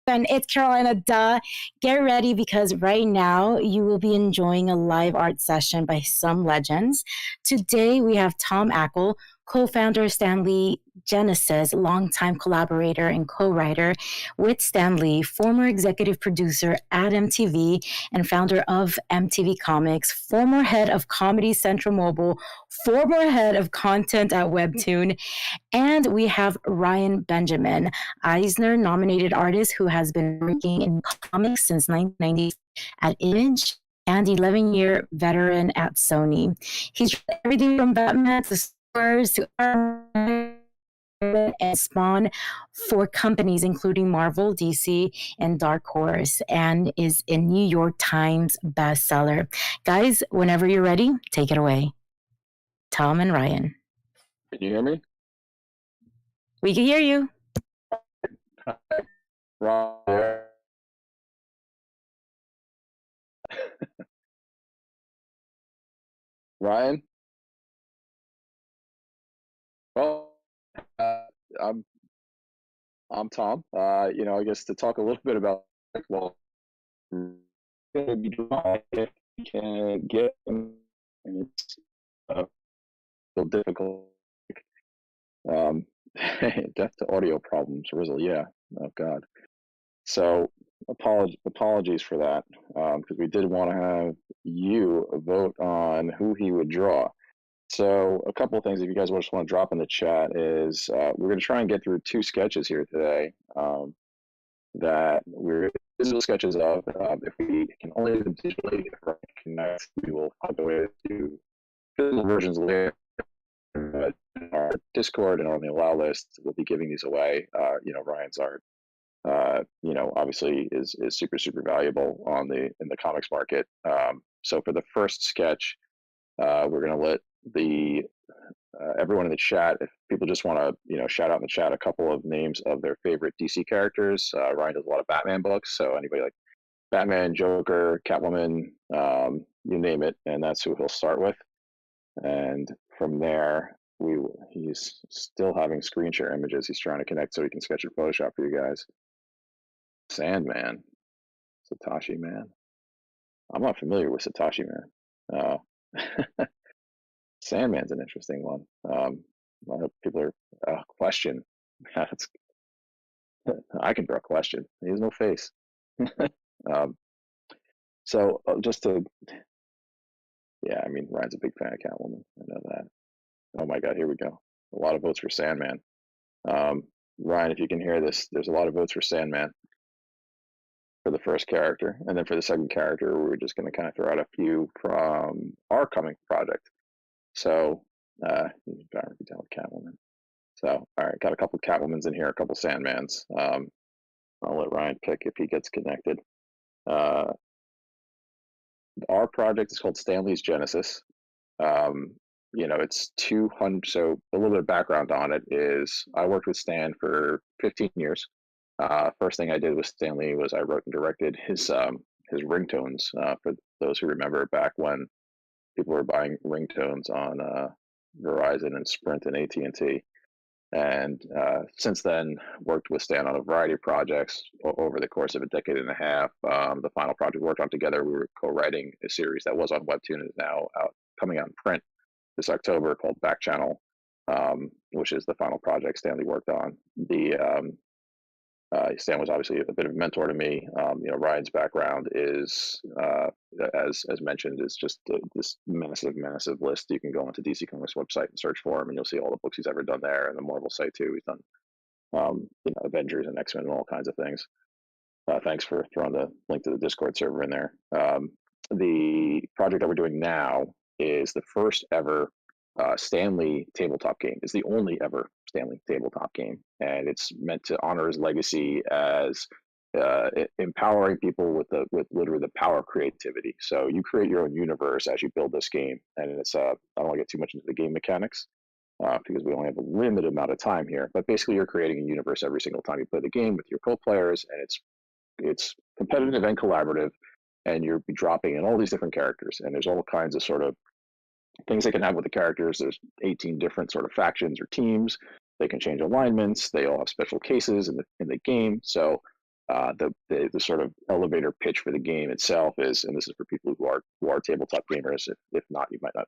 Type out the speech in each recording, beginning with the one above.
And it's Carolina, duh. Get ready because right now you will be enjoying a live art session by some legends. Today we have Tom Ackle, co-founder Stanley Genesis, longtime collaborator and co-writer with Stanley, former executive producer at MTV and founder of MTV Comics, former head of Comedy Central Mobile, former head of content at Webtoon, and we have Ryan Benjamin, Eisner nominated artist who has been working in comics since 1990 at Image and 11-year veteran at Sony. He's everything from Batman to Spurs to and Spawn for companies including Marvel, DC, and Dark Horse, and is a New York Times bestseller. Guys, whenever you're ready, take it away. Tom and Ryan. Can you hear me? We can hear you. Ryan? Well, I'm Tom. I guess to talk a little bit about, well, if you can get, and it's a little difficult. Death to audio problems, Rizzle. Yeah. Oh God. So apologies for that, because we did want to have you vote on who he would draw. So a couple of things, if you guys just want to drop in the chat, is we're going to try and get through 2 sketches here today that we're visual sketches of. If we can only do them digitally, if we connect, we will find a way to physical versions later. But in our Discord and on the allow list, we'll be giving these away. Ryan's art, obviously is super, super valuable in the comics market. So for the first sketch, we're going to let everyone in the chat, if people just want to, shout out in the chat a couple of names of their favorite DC characters. Ryan does a lot of Batman books, so anybody like Batman, Joker, Catwoman, you name it, and that's who he'll start with. And from there, he's still having screen share images. He's trying to connect so he can sketch in Photoshop for you guys. Sandman, Satoshi Man. I'm not familiar with Satoshi Man. Sandman's an interesting one. A lot of people are question. I can draw a question. He has no face. So just to, yeah, I mean, Ryan's a big fan of Catwoman. I know that. Oh my God, here we go. A lot of votes for Sandman. Ryan, if you can hear this, there's a lot of votes for Sandman for the first character. And then for the second character, we're just going to kind of throw out a few from our coming project. So, better be done with Catwoman. So, all right, got a couple Catwomans in here, a couple Sandmans. I'll let Ryan pick if he gets connected. Our project is called Stanley's Genesis. It's 200. So a little bit of background on it is I worked with Stan for 15 years. First thing I did with Stanley was I wrote and directed his ringtones. For those who remember back when people were buying ringtones on Verizon and Sprint and AT&T. And since then, worked with Stan on a variety of projects over the course of a decade and a half. The final project we worked on together, we were co-writing a series that was on Webtoon and is now coming out in print this October called Back Channel, which is the final project Stanley worked on. Stan was obviously a bit of a mentor to me. Ryan's background is, as mentioned, is just this massive list. You can go onto DC Comics website and search for him, and you'll see all the books he's ever done there, and the Marvel site too. He's done, Avengers and X-Men and all kinds of things. Thanks for throwing the link to the Discord server in there. The project that we're doing now is the first ever Stanley tabletop game. It's the only ever Stanley tabletop game, and it's meant to honor his legacy as empowering people with literally the power of creativity. So you create your own universe as you build this game, and it's I don't want to get too much into the game mechanics because we only have a limited amount of time here. But basically, you're creating a universe every single time you play the game with your co-players, and it's competitive and collaborative, and you're dropping in all these different characters, and there's all kinds of sort of things they can have with the characters. There's 18 different sort of factions or teams. They can change alignments. They all have special cases in the game. So the sort of elevator pitch for the game itself is, and this is for people who are tabletop gamers. If not, you might not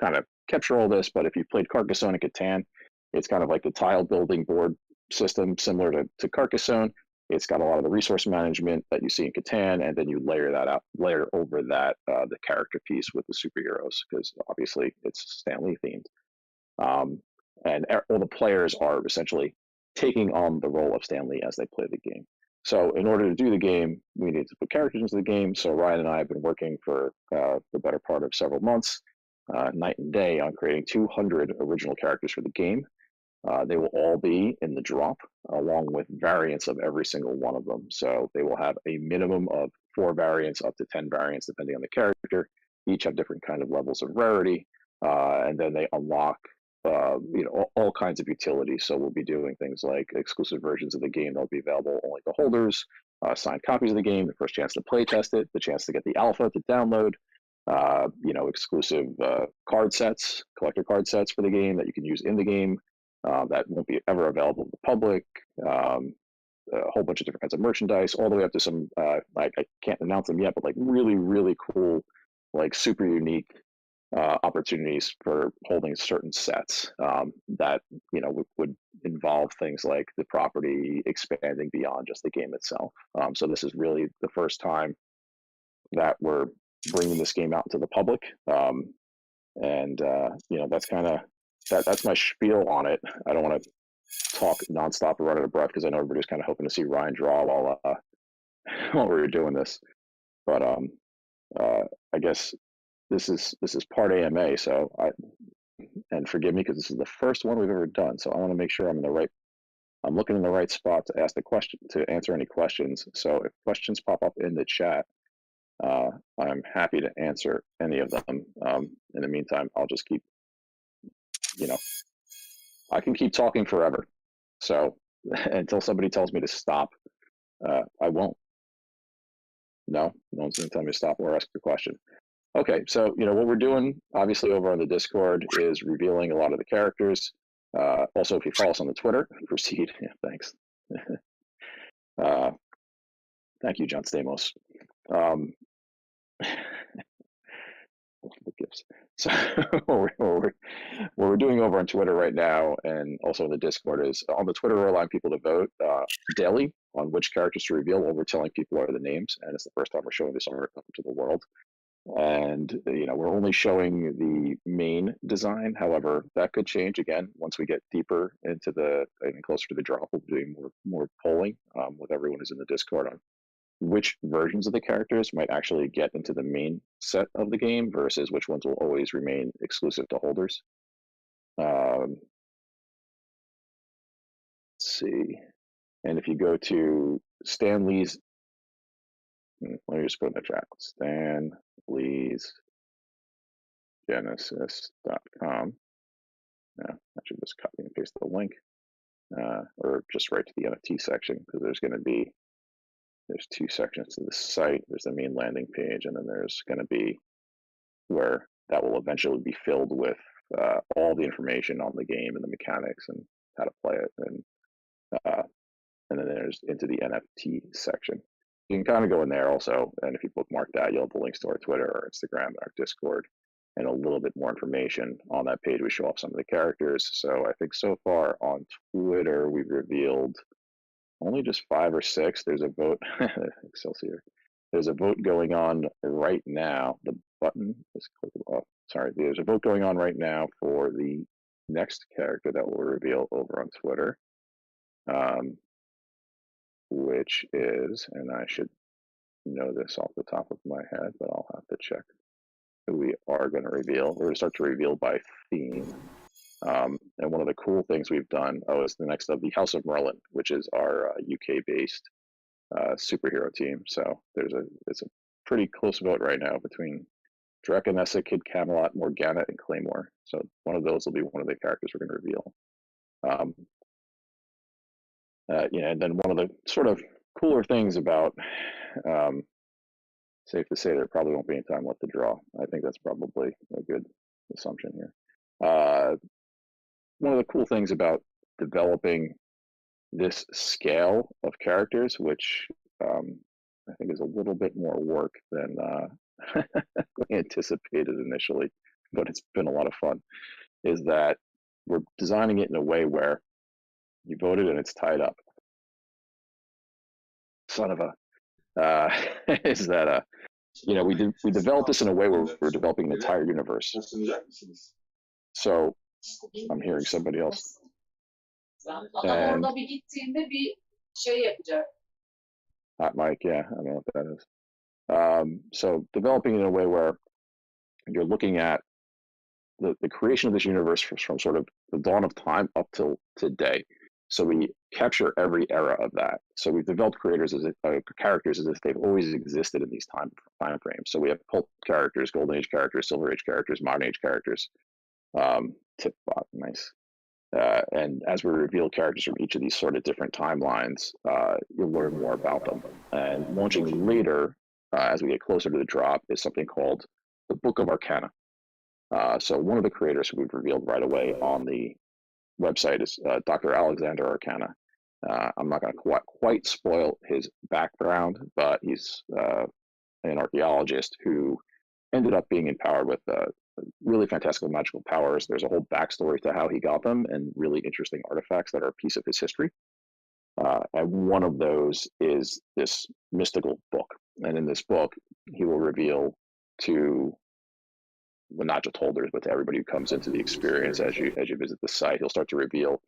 kind of capture all this, but if you've played Carcassonne and Catan, it's kind of like the tile building board system similar to Carcassonne. It's got a lot of the resource management that you see in Catan, and then you layer over that the character piece with the superheroes, because obviously it's Stan Lee themed. And all the players are essentially taking on the role of Stan Lee as they play the game. So in order to do the game, we need to put characters into the game. So Ryan and I have been working for the better part of several months, night and day, on creating 200 original characters for the game. They will all be in the drop, along with variants of every single one of them. So they will have a minimum of 4 variants, up to 10 variants, depending on the character. Each have different kind of levels of rarity, and then they unlock all kinds of utilities. So we'll be doing things like exclusive versions of the game that'll be available only to holders, signed copies of the game, the first chance to play test it, the chance to get the alpha to download, exclusive card sets, collector card sets for the game that you can use in the game, that won't be ever available to the public. A whole bunch of different kinds of merchandise, all the way up to some I can't announce them yet, but like really, really cool, like super unique opportunities for holding certain sets that would involve things like the property expanding beyond just the game itself. So this is really the first time that we're bringing this game out to the public, and that's kind of that's my spiel on it. I don't want to talk nonstop or run out of breath, because I know everybody's kind of hoping to see Ryan draw while we were doing this. But I guess this is part AMA, so and forgive me because this is the first one we've ever done. So I want to make sure I'm looking in the right spot to ask the question, to answer any questions. So if questions pop up in the chat, I'm happy to answer any of them. In the meantime, I'll just keep, I can keep talking forever. So until somebody tells me to stop, I won't. No one's going to tell me to stop or ask a question. Okay, so what we're doing, obviously, over on the Discord is revealing a lot of the characters. Also, if you follow us on the Twitter, proceed. Yeah, thanks. Thank you, John Stamos. The gifts. So what we're doing over on Twitter right now, and also in the Discord, is on the Twitter, we're allowing people to vote daily on which characters to reveal. What we're telling people are the names, and it's the first time we're showing this over to the world. And we're only showing the main design. However, that could change again once we get deeper into and closer to the drop. We'll be doing more polling with everyone who's in the Discord on which versions of the characters might actually get into the main set of the game versus which ones will always remain exclusive to holders. Let's see. And if you go to Stan Lee's, let me just put in the chat, Stan Lee's Genesis.com. I should just copy and paste the link, or just right to the NFT section, because there's 2 sections to the site. There's the main landing page, and then there's going to be where that will eventually be filled with all the information on the game and the mechanics and how to play it, and then there's into the NFT section. You can kind of go in there also, and if you bookmark that, you'll have the links to our Twitter, our Instagram, our Discord, and a little bit more information on that page. We show off some of the characters. So I think so far on Twitter, we've revealed only just 5 or 6. There's a vote, Excelsior. There's a vote going on right now. The button is clickable. Oh, sorry. There's a vote going on right now for the next character that we'll reveal over on Twitter, which is, and I should know this off the top of my head, but I'll have to check who we are going to reveal. We're going to start to reveal by theme. And one of the cool things we've done, is the next of the House of Merlin, which is our UK-based superhero team. So it's a pretty close vote right now between Draconessa, Kid Camelot, Morgana, and Claymore. So one of those will be one of the characters we're going to reveal. And then one of the sort of cooler things about, safe to say there probably won't be any time left to draw. I think that's probably a good assumption here. One of the cool things about developing this scale of characters, which I think is a little bit more work than we anticipated initially, but it's been a lot of fun, is that we're designing it in a way where you voted and it's tied up. Son of a, is that we developed this in a way where we're developing an entire universe. So I'm hearing somebody else. And hot mic, yeah, I don't know what that is. So developing in a way where you're looking at the creation of this universe from sort of the dawn of time up till today. So we capture every era of that. So we've developed characters as if they've always existed in these time frames. So we have pulp characters, golden age characters, silver age characters, modern age characters. Tipbot, nice. And as we reveal characters from each of these sort of different timelines, you'll learn more about them. And launching later, as we get closer to the drop, is something called the Book of Arcana. So one of the creators who we've revealed right away on the website is Dr. Alexander Arcana. I'm not going to quite spoil his background, but he's an archaeologist who ended up being empowered with really fantastical magical powers. There's a whole backstory to how he got them and really interesting artifacts that are a piece of his history. And one of those is this mystical book. And in this book, he will reveal to, well, not just holders, but to everybody who comes into the experience as you visit the site, he'll start to reveal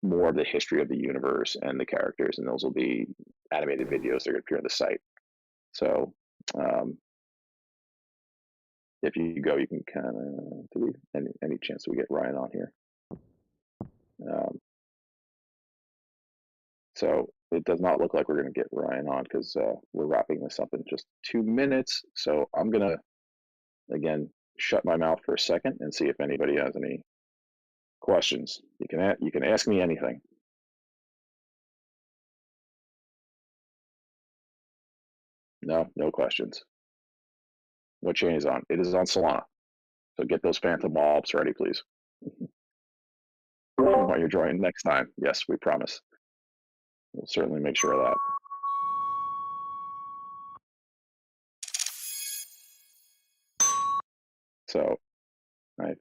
more of the history of the universe and the characters, and those will be animated videos that are going to appear on the site. So if you go, you can kind of any chance we get Ryan on here. So it does not look like we're going to get Ryan on because we're wrapping this up in just 2 minutes. So I'm going to, again, shut my mouth for a second and see if anybody has any questions. You can ask me anything. No questions. What chain is on? It is on Solana. So get those phantom orbs ready, please. While you're joining next time. Yes, we promise. We'll certainly make sure of that. So, right.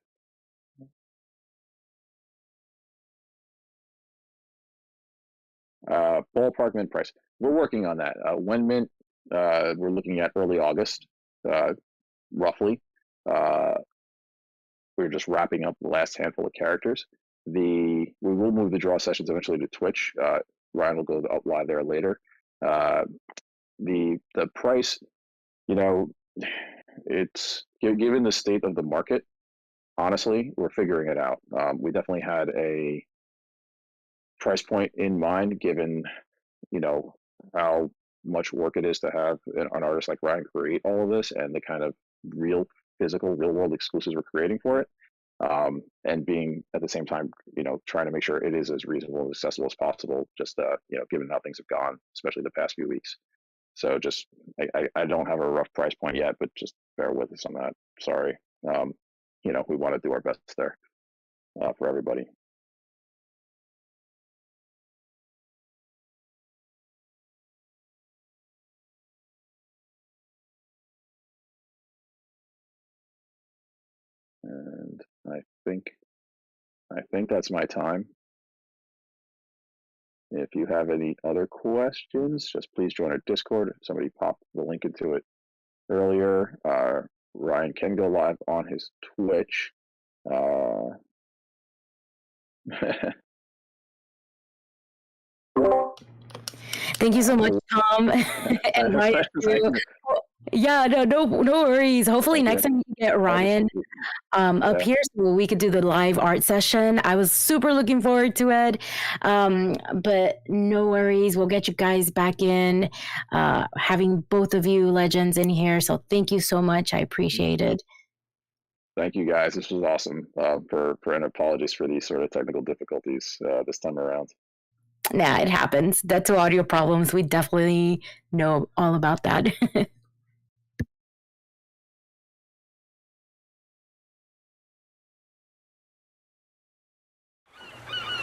Ballpark mint price. We're working on that. When mint, we're looking at early August, roughly. We're just wrapping up the last handful of characters. We will move the draw sessions eventually to Twitch. Ryan will go up live there later. The price, it's given the state of the market. Honestly, we're figuring it out. We definitely had a price point in mind, given how much work it is to have an artist like Ryan create all of this and the kind of real world exclusives we're creating for it. And being at the same time, trying to make sure it is as reasonable and accessible as possible, just, given how things have gone, especially the past few weeks. So just, I don't have a rough price point yet, but just bear with us on that. Sorry. We want to do our best there for everybody. And I think that's my time. If you have any other questions, just please join our Discord. Somebody popped the link into it earlier. Ryan can go live on his Twitch. Thank you so much, Tom. And Ryan, too. Yeah, no worries. Hopefully next time we can get Ryan up here so we could do the live art session. I was super looking forward to it. But no worries. We'll get you guys back in, having both of you legends in here. So thank you so much. I appreciate it. Thank you, guys. This was awesome. And apologies for these sort of technical difficulties this time around. Nah, it happens. That's audio problems. We definitely know all about that.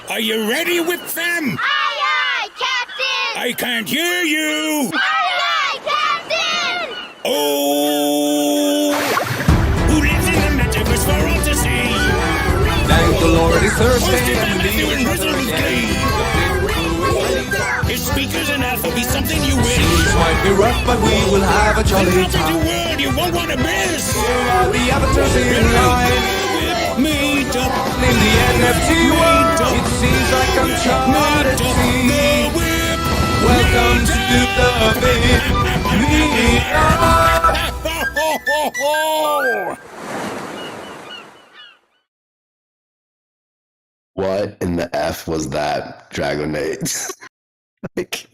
Are you ready with them? Aye, I can't hear you! Aye, aye, Captain! Oh! Who lives in the Metaverse for all to see? Thank the Lord, it's Thursday Hosted by and Matthew the and Rizzle with Glee. His speakers and alpha be something you wish. Things might be rough, but we will have a jolly Welcome to time. world you won't want to miss. Here are the avatars in line. Meet up. In the NFT world, it seems like uncharted sea. Welcome to the WIP Meetup. What in the F was that, Dragonade? Like,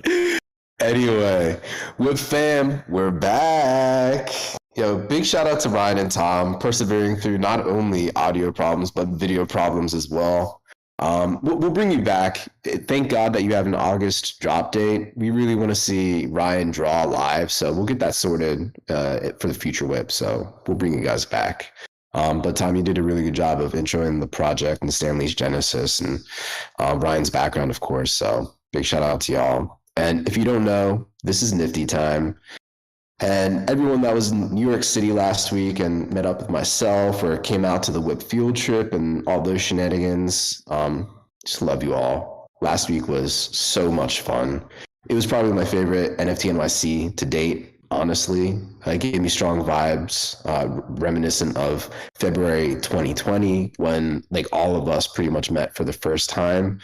anyway, WIP fam, we're back. Yo, big shout out to Ryan and Tom, persevering through not only audio problems, but video problems as well. We'll bring you back. Thank God that you have an August drop date. We really want to see Ryan draw live, so we'll get that sorted for the future WIP. So we'll bring you guys back. But Tom, you did a really good job of introing the project and Stanley's genesis and Ryan's background, of course. So big shout out to y'all. And if you don't know, this is Nifty time. And everyone that was in New York City last week and met up with myself or came out to the WIP field trip and all those shenanigans, just love you all. Last week was so much fun. It was probably my favorite NFT NYC to date, honestly. It gave me strong vibes, reminiscent of February 2020 when like all of us pretty much met for the first time,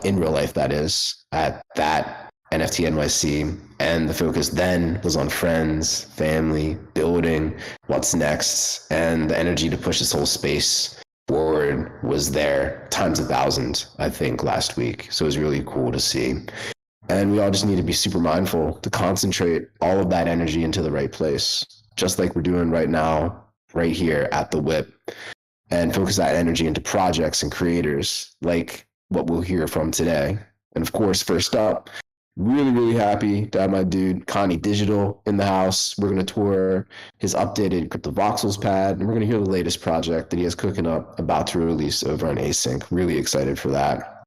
in real life that is, at that NFT NYC. And the focus then was on friends, family, building, what's next, and the energy to push this whole space forward was there times 1,000, I think, last week. So it was really cool to see. And we all just need to be super mindful to concentrate all of that energy into the right place, just like we're doing right now, right here at the WIP, and focus that energy into projects and creators like what we'll hear from today. And of course, first up, really happy to have my dude Connie Digital in the house. We're going to tour his updated CryptoVoxels pad, and we're going to hear the latest project that he has cooking up, about to release over on Async. Really excited for that.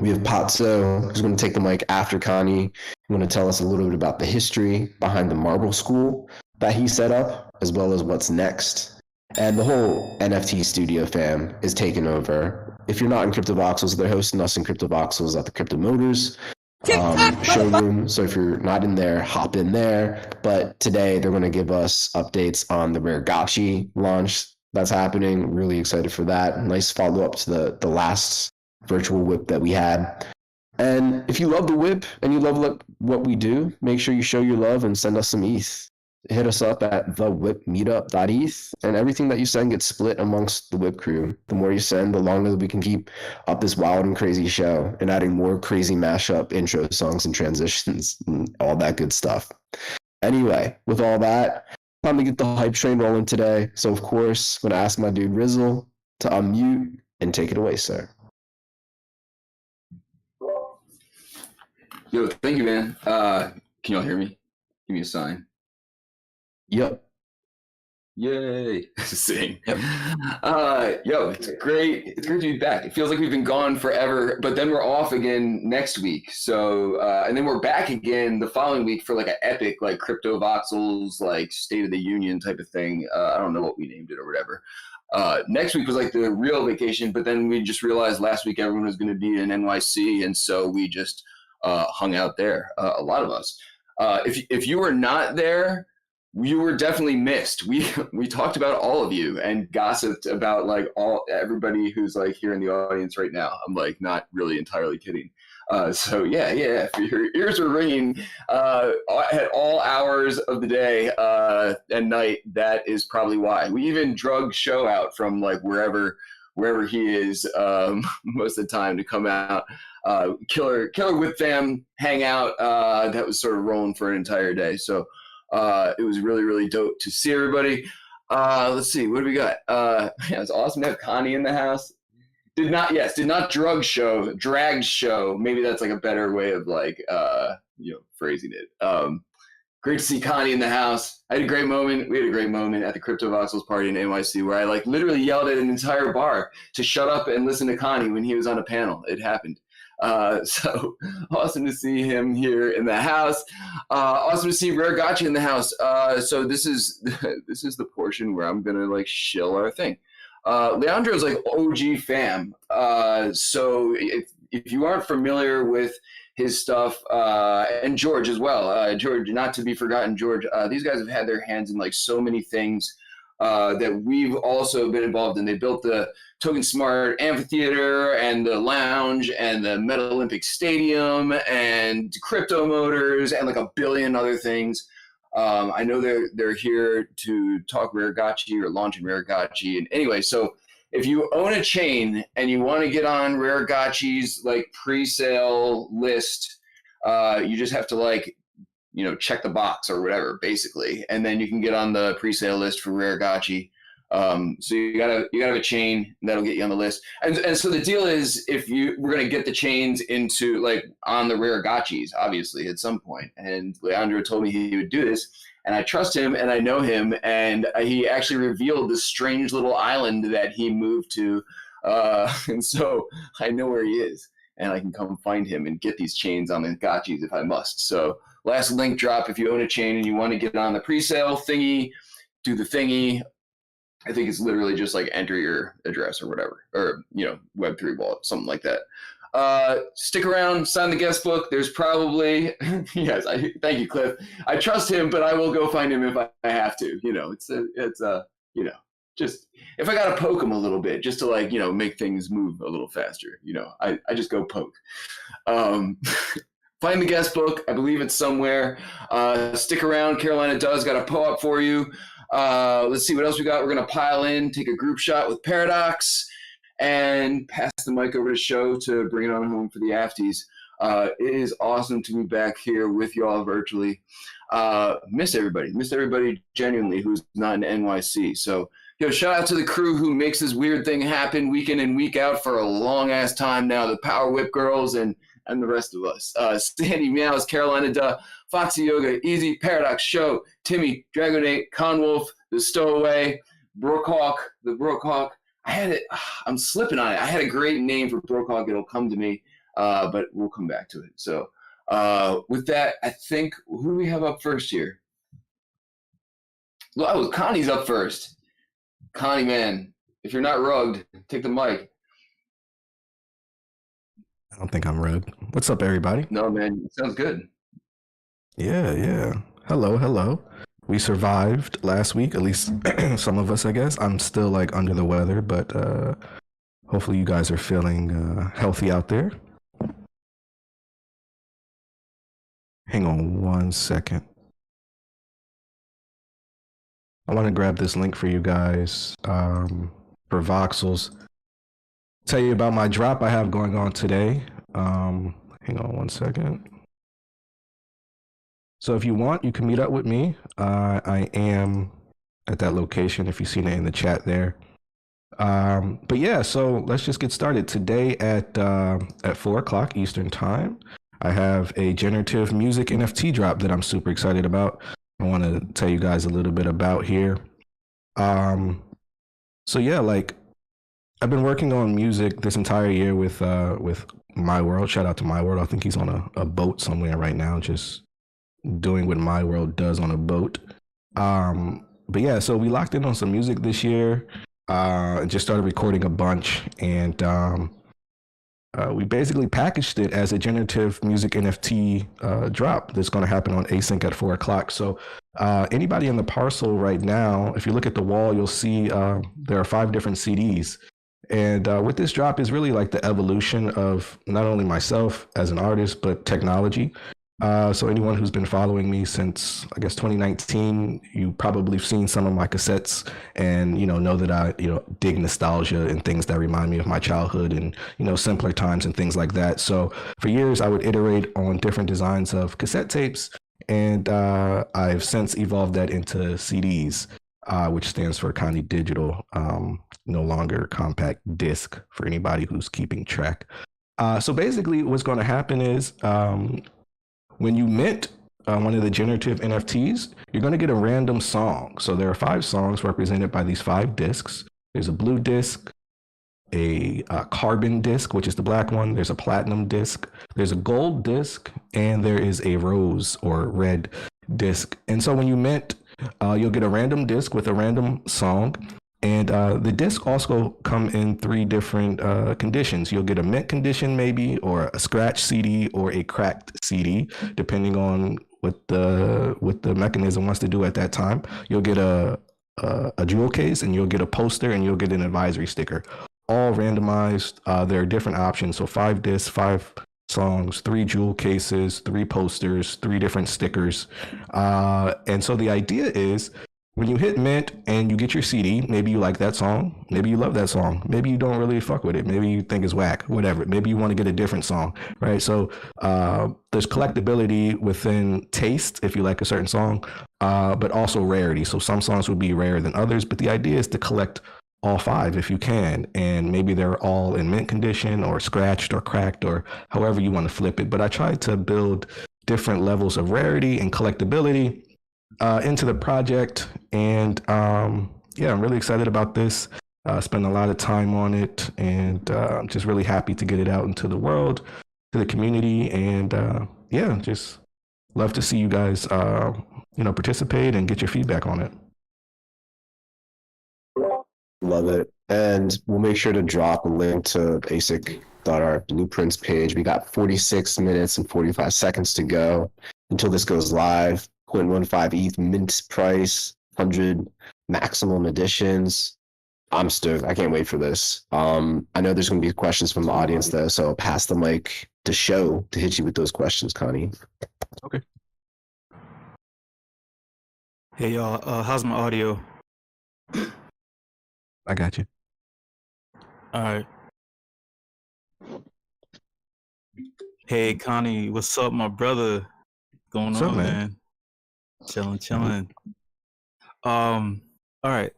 We have Patso, who's going to take the mic after Connie. He's going to tell us a little bit about the history behind the Marble School that he set up, as well as what's next. And the whole NFT studio fam is taking over. If you're not in CryptoVoxels, they're hosting us in CryptoVoxels at the Crypto Motors showroom. So if you're not in there, hop in there. But today they're going to give us updates on the Rare Gotchi launch that's happening. Really excited for that. Nice follow up to the last virtual WIP that we had. And if you love the WIP and you love what we do, make sure you show your love and send us some ETH. Hit us up at thewipmeetup.eth, and everything that you send gets split amongst the WIP crew. The more you send, the longer we can keep up this wild and crazy show and adding more crazy mashup intro songs and transitions and all that good stuff. Anyway, with all that, time to get the hype train rolling today. So of course, I'm going to ask my dude Rizzle to unmute and take it away, sir. Yo, thank you, man. Can y'all hear me? Give me a sign. Yep. Yay. Sing. Yep. Yo, it's great. It's great to be back. It feels like we've been gone forever, but then we're off again next week. So, and then we're back again the following week for like an epic, like CryptoVoxels, like State of the Union type of thing. I don't know what we named it or whatever. Next week was like the real vacation, but then we just realized last week everyone was going to be in NYC. And so we just hung out there, a lot of us. If you were not there, you were definitely missed. We talked about all of you and gossiped about like everybody who's like here in the audience right now. I'm like not really entirely kidding. So yeah. If your ears were ringing at all hours of the day and night, that is probably why. We even drug Show out from like wherever he is most of the time to come out. Killer WIP fam hangout that was sort of rolling for an entire day. So it was really dope to see everybody. Let's see, what do we got? Yeah, it's awesome to have Connie in the house. Did not dragged show. Maybe that's like a better way of like phrasing it. Great to see Connie in the house. I had a great moment. We had a great moment at the CryptoVoxels party in NYC where I like literally yelled at an entire bar to shut up and listen to Connie when he was on a panel. It happened. So awesome to see him here in the house. Awesome to see Rare Gotcha in the house. So this is the portion where I'm gonna like shill our thing. Leandro's like OG fam. So if you aren't familiar with his stuff, and George as well, George, not to be forgotten, George, these guys have had their hands in like so many things that we've also been involved in. They built the Token Smart Amphitheater and the lounge and the Meta Olympic Stadium and crypto motors and like a billion other things. I know they're here to talk Rare Gotcha or launch in Rare Gotcha. And anyway, so if you own a chain and you want to get on Rare Gotcha's like pre-sale list, you just have to like, check the box or whatever, basically, and then you can get on the pre-sale list for Rare Gotcha. So you gotta have a chain that'll get you on the list. And so the deal is, we're gonna get the chains into like on the Rare Gotchas, obviously, at some point. And Leandro told me he would do this, and I trust him and I know him, and he actually revealed this strange little island that he moved to, and so I know where he is, and I can come find him and get these chains on the Gotchas if I must. So last link drop, if you own a chain and you want to get on the pre-sale thingy, do the thingy. I think it's literally just like enter your address or whatever, or, Web3 wallet, something like that. Stick around, sign the guest book. There's probably, yes, thank you, Cliff. I trust him, but I will go find him if I have to. Just if I got to poke him a little bit, just to like, make things move a little faster. I just go poke. Find the guest book. I believe it's somewhere. Stick around. Carolina Does got a po-op for you. Let's see what else we got. We're going to pile in, take a group shot with Paradox, and pass the mic over to Show to bring it on home for the Afties. It is awesome to be back here with y'all virtually. Miss everybody genuinely who's not in NYC. So, shout out to the crew who makes this weird thing happen week in and week out for a long ass time now. The Power Whip girls and the rest of us. Sandy Meows, Carolina Duh, Foxy Yoga, Easy, Paradox, Show, Timmy, Dragonate, Conwolf, The Stowaway, Brookhawk, the Brookhawk. I had it. I'm slipping on it. I had a great name for Brookhawk. It'll come to me, but we'll come back to it. So with that, I think, who do we have up first here? Oh, Connie's up first. Connie, man, if you're not rugged, take the mic. I don't think I'm rude. What's up, everybody? No, man, it sounds good. Yeah. Hello. We survived last week, at least some of us, I guess. I'm still like under the weather, but hopefully you guys are feeling healthy out there. Hang on one second. I want to grab this link for you guys for voxels. Tell you about my drop I have going on today. Hang on one second. So if you want, you can meet up with me. I am at that location if you've seen it in the chat there. But yeah, so let's just get started. Today at 4:00 Eastern time, I have a generative music NFT drop that I'm super excited about. I want to tell you guys a little bit about here. So yeah, like I've been working on music this entire year with My World. Shout out to My World. I think he's on a boat somewhere right now, just doing what My World does on a boat. But yeah, so we locked in on some music this year. And just started recording a bunch, and we basically packaged it as a generative music NFT drop that's going to happen on Async at 4:00. So anybody in the parcel right now, if you look at the wall, you'll see there are 5 different CDs. And with this drop is really like the evolution of not only myself as an artist, but technology. So anyone who's been following me since, I guess, 2019, you probably have seen some of my cassettes and, know that I, dig nostalgia and things that remind me of my childhood and, simpler times and things like that. So for years, I would iterate on different designs of cassette tapes, and I've since evolved that into CDs, which stands for Connie Digital, no longer compact disc for anybody who's keeping track. So basically what's going to happen is, when you mint one of the generative NFTs, you're going to get a random song. So there are 5 songs represented by these 5 discs. There's a blue disc, carbon disc, which is the black one. There's a platinum disc. There's a gold disc, and there is a rose or red disc. And so when you mint, you'll get a random disc with a random song. And the disc also come in 3 different conditions. You'll get a mint condition maybe, or a scratch CD, or a cracked CD, depending on what the mechanism wants to do at that time. You'll get a jewel case, and you'll get a poster, and you'll get an advisory sticker. All randomized. There are different options. So 5 discs, 5 songs, 3 jewel cases, 3 posters, 3 different stickers. And so the idea is, when you hit mint and you get your CD, maybe you like that song, maybe you love that song, maybe you don't really fuck with it, maybe you think it's whack, whatever. Maybe you want to get a different song, right? So there's collectability within taste if you like a certain song, but also rarity. So some songs will be rarer than others, but the idea is to collect all 5 if you can, and maybe they're all in mint condition or scratched or cracked or however you want to flip it. But I try to build different levels of rarity and collectability into the project, and yeah, I'm really excited about this. Spend a lot of time on it, and I'm just really happy to get it out into the world, to the community, and yeah, just love to see you guys participate and get your feedback on it. Love it. And we'll make sure to drop a link to basic.art blueprints page. We got 46 minutes and 45 seconds to go until this goes live. 0.15 ETH mint price, 100 maximum editions. I'm stoked. I can't wait for this. I know there's going to be questions from the audience though, so I'll pass the mic to Show to hit you with those questions, Connie. Okay. Hey y'all, how's my audio? I got you. All right. Hey Connie, what's up, my brother? Going What's on, up, man? man? Chilling. All right.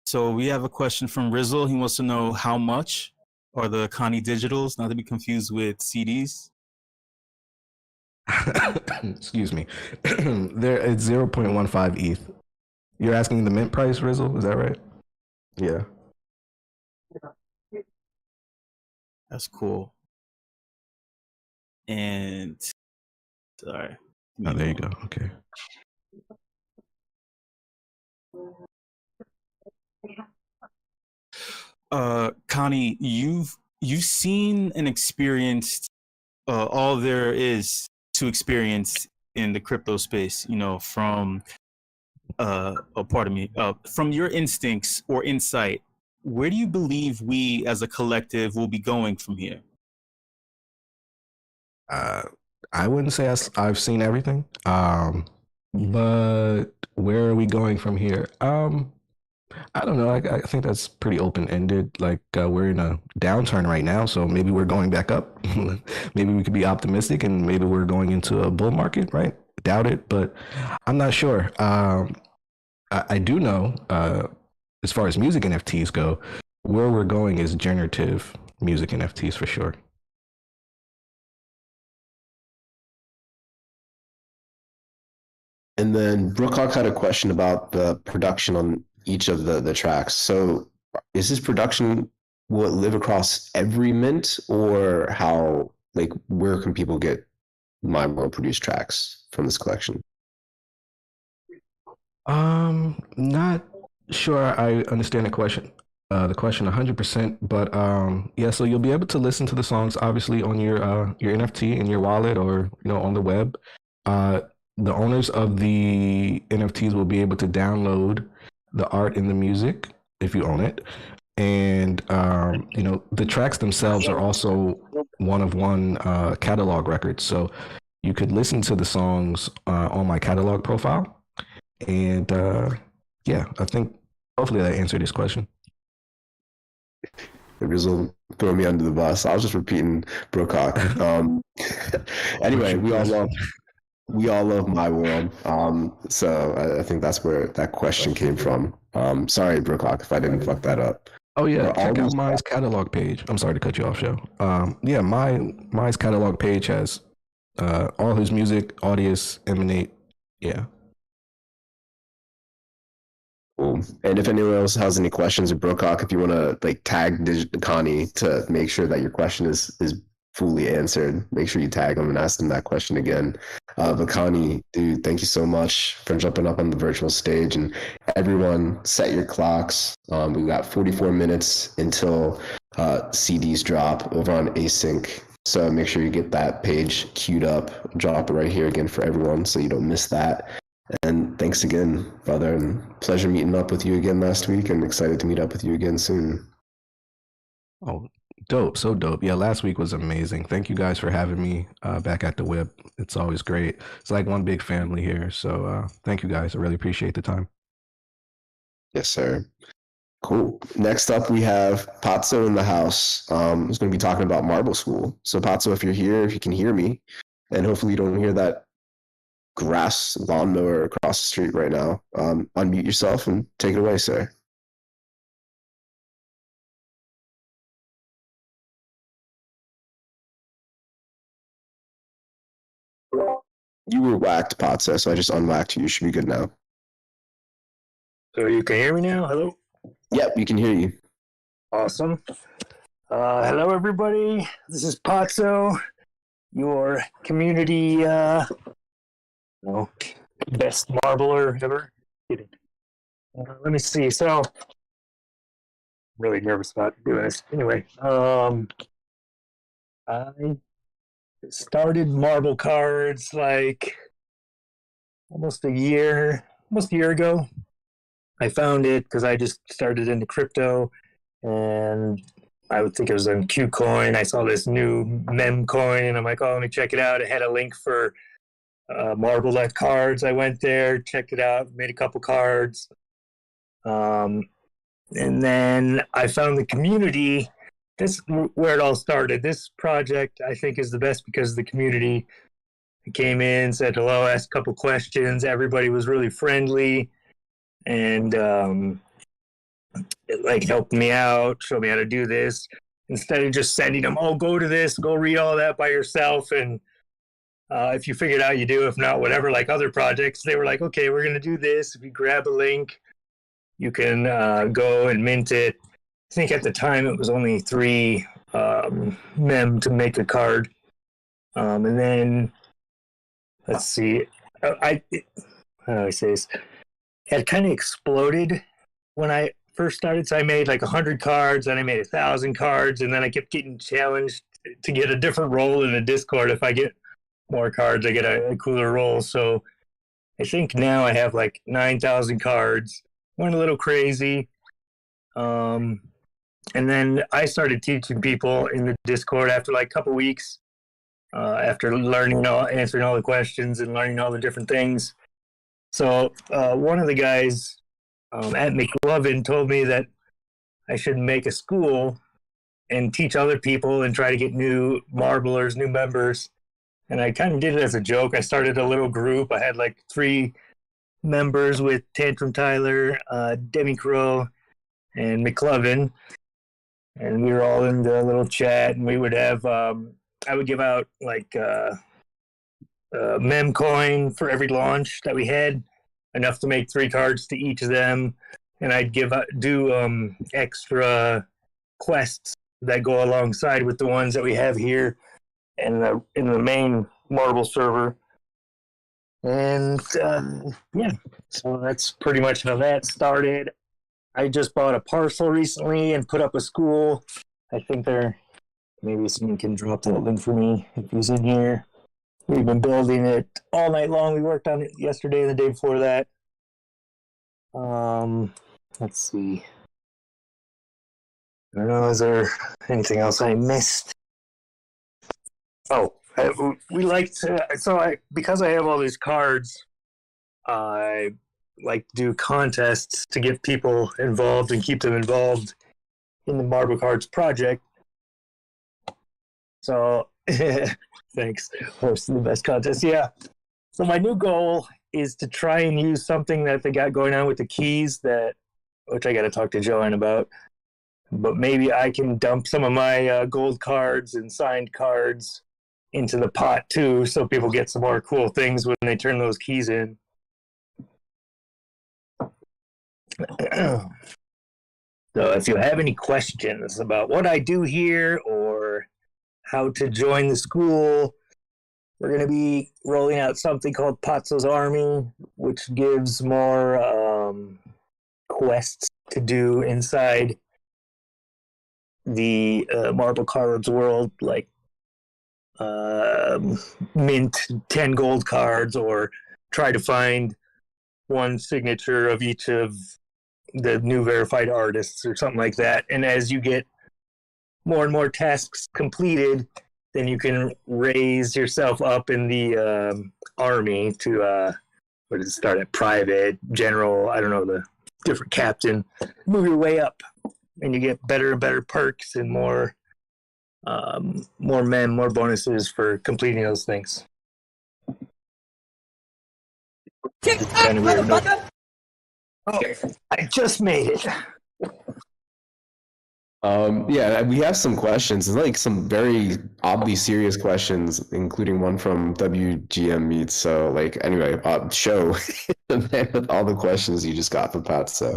So we have a question from Rizzle. He wants to know how much are the Connie digitals, not to be confused with CDs. Excuse me. It's 0.15 ETH. You're asking the mint price, Rizzle? Is that right? Yeah. That's cool. And sorry. Oh, there you go. Okay. Connie, you've seen and experienced all there is to experience in the crypto space, from from your instincts or insight. Where do you believe we as a collective will be going from here? I wouldn't say I've seen everything, but where are we going from here? I don't know. I think that's pretty open-ended. Like we're in a downturn right now, so maybe we're going back up. Maybe we could be optimistic, and maybe we're going into a bull market, right? Doubt it, but I'm not sure. I do know, as far as music NFTs go, where we're going is generative music NFTs for sure. And then Brookhawk had a question about the production on each of the tracks. So is this production, will it live across every mint, or how, like, where can people get my world produced tracks from this collection? Not sure I understand the question 100%, but yeah, so you'll be able to listen to the songs obviously on your NFT in your wallet, or on the web. The owners of the NFTs will be able to download the art and the music if you own it. And the tracks themselves are also one catalog records. So you could listen to the songs on my catalog profile. And yeah, I think hopefully that answered this question. It was throwing me under the bus. I was just repeating Brookhawk. Anyway, we all love my world. So I think that's where that question came from. Sorry, Brookhawk, if I didn't fuck that up. Oh yeah, check out Mai's catalog page. I'm sorry to cut you off, Joe. Yeah, Mai's catalog page has all his music, Audius, Emanate. Yeah. Cool. And if anyone else has any questions, or Brocock, if you want to like tag Connie to make sure that your question is fully answered, make sure you tag them and ask them that question again. But Connie, dude, thank you so much for jumping up on the virtual stage. And everyone, set your clocks. We got 44 minutes until CDs drop over on Async. So make sure you get that page queued up. Drop it right here again for everyone so you don't miss that. And thanks again, brother, and pleasure meeting up with you again last week, and excited to meet up with you again soon. Oh, dope. So dope. Yeah, last week was amazing. Thank you guys for having me back at the WIP. It's always great. It's like one big family here. So thank you guys. I really appreciate the time. Yes, sir. Cool. Next up, we have Patso in the house. Who's going to be talking about Marble School. So Patso, if you're here, if you can hear me, and hopefully you don't hear that grass lawnmower across the street right now, unmute yourself and take it away, sir. You were whacked, Patso, so I just unwhacked you. You should be good now. So you can hear me now? Hello? Yep, we can hear you. Awesome. Hello, everybody. This is Patso, your community best marbler ever. Kidding. Let me see. So, I'm really nervous about doing this. Anyway, I started marble cards like almost a year ago. I found it because I just started into crypto, and I would think it was on KuCoin. I saw this new mem coin, and I'm like, oh, let me check it out. It had a link for Marble cards. I went there, checked it out, made a couple cards. And then I found the community. This is where it all started. This project, I think, is the best because the community came in, said hello, asked a couple questions. Everybody was really friendly, and it like helped me out, showed me how to do this. Instead of just sending them, oh, go to this, go read all that by yourself, and if you figure it out, you do. If not, whatever, like other projects, they were like, okay, we're going to do this. If you grab a link, you can go and mint it. I think at the time it was only 3 mem to make a card. And then, let's see, how do I say this? It had kind of exploded when I first started. So I made like 100 cards, then I made 1,000 cards, and then I kept getting challenged to get a different role in the Discord. If I get more cards, I get a cooler role. So I think now I have like 9,000 cards. Went a little crazy. And then I started teaching people in the Discord after like a couple weeks, after learning, answering all the questions and learning all the different things. So one of the guys at McLovin told me that I should make a school and teach other people and try to get new marblers, new members. And I kind of did it as a joke. I started a little group. I had like 3 members with Tantrum Tyler, Demi Crow, and McLovin. And we were all in the little chat, and we would have, I would give out like mem coin for every launch that we had, enough to make 3 cards to each of them. And I'd do extra quests that go alongside with the ones that we have here in the main Marble server. And yeah, so that's pretty much how that started. I just bought a parcel recently and put up a school. I think maybe someone can drop that link for me if he's in here. We've been building it all night long. We worked on it yesterday and the day before that. Let's see. I don't know, is there anything else I missed? Oh, we like to, because I have all these cards, I like to do contests to get people involved and keep them involved in the Marble Cards project. So, thanks. Hosting the best contest. Yeah. So my new goal is to try and use something that they got going on with the keys, which I got to talk to Joanne about. But maybe I can dump some of my gold cards and signed cards into the pot too, so people get some more cool things when they turn those keys in. So if you have any questions about what I do here or how to join the school, we're going to be rolling out something called Pazzo's Army, which gives more quests to do inside the Marble Cards world, like mint 10 gold cards or try to find one signature of each of the new verified artists or something like that. And as you get more and more tasks completed, then you can raise yourself up in the army to what does it start at? Private, general, I don't know, the different captain. Move your way up, and you get better and better perks and more men, more bonuses for completing those things. It's kind of weird. Oh, I just made it. Yeah, we have some questions. It's like some very oddly serious questions, including one from WGM Meets. So, like, anyway, show all the questions you just got from Pat. So,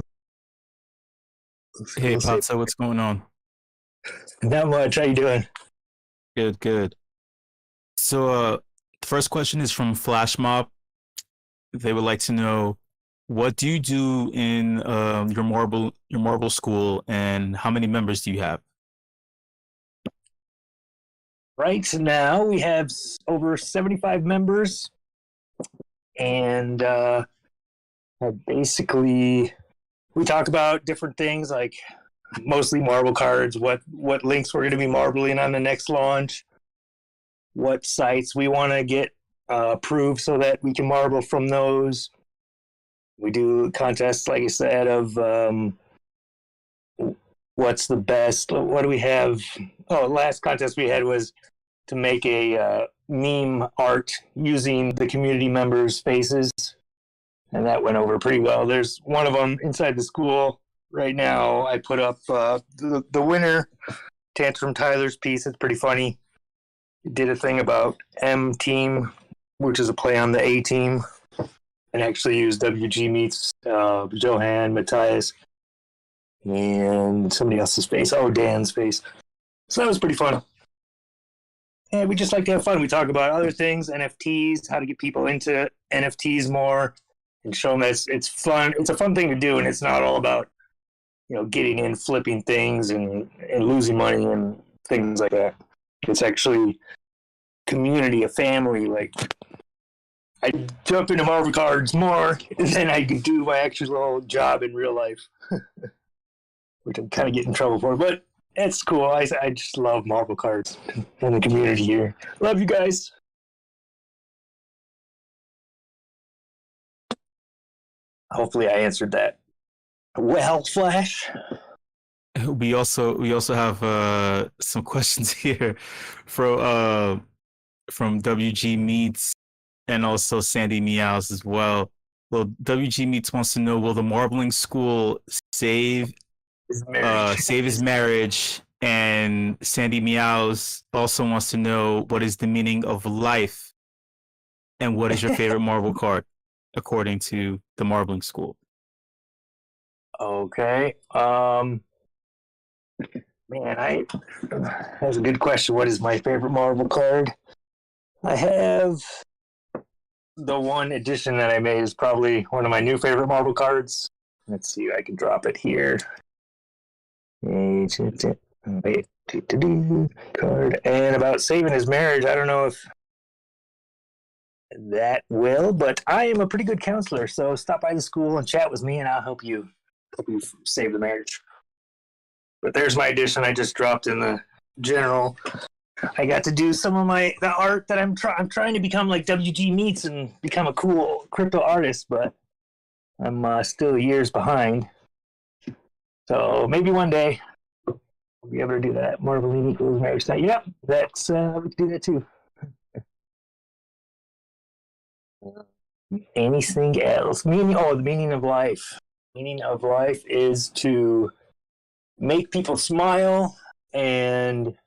Hey, Patso, what's going on? Not much. How you doing? Good, good. So, the first question is from Flash Mob. They would like to know, what do you do in your marble school, and how many members do you have? Right now, we have over 75 members, and basically, we talk about different things like mostly marble cards, what links we're going to be marbling on the next launch, what sites we want to get approved so that we can marble from those. We do contests, like I said, of what's the best. What do we have? Oh, last contest we had was to make a meme art using the community members' faces, and that went over pretty well. There's one of them inside the school right now. I put up the winner, Tantrum Tyler's piece. It's pretty funny. It did a thing about M Team, which is a play on the A Team, and actually used WG Meets, Johan, Matthias, and somebody else's face. Oh, Dan's face. So that was pretty fun. And we just like to have fun. We talk about other things, NFTs, how to get people into NFTs more, and show them that it's fun. It's a fun thing to do, and it's not all about, getting in, flipping things, and losing money and things like that. It's actually community, a family. Like, I jump into Marvel cards more than I can do my actual job in real life, which I'm kind of getting in trouble for. But it's cool. I just love Marvel cards and the community here. Love you guys. Hopefully, I answered that well, Flash. We also have some questions here from WG Meets and also Sandy Meows as well. Well, WG Meets wants to know, will the marbling school save his marriage? And Sandy Meows also wants to know, what is the meaning of life, and what is your favorite marble card according to the marbling school? Okay. Man, that's a good question. What is my favorite marble card? I have the one edition that I made is probably one of my new favorite marble cards. Let's see if I can drop it here. Card. And about saving his marriage, I don't know if that will, but I am a pretty good counselor, so stop by the school and chat with me, and I'll help you save the marriage. But there's my edition I just dropped in the general. I got to do some of the art that I'm trying to become like WG Meets and become a cool crypto artist, but I'm still years behind. So maybe one day I'll be able to do that. Marbling equals marriage. Yep, that's we can do that too. Anything else? The meaning of life. Meaning of life is to make people smile and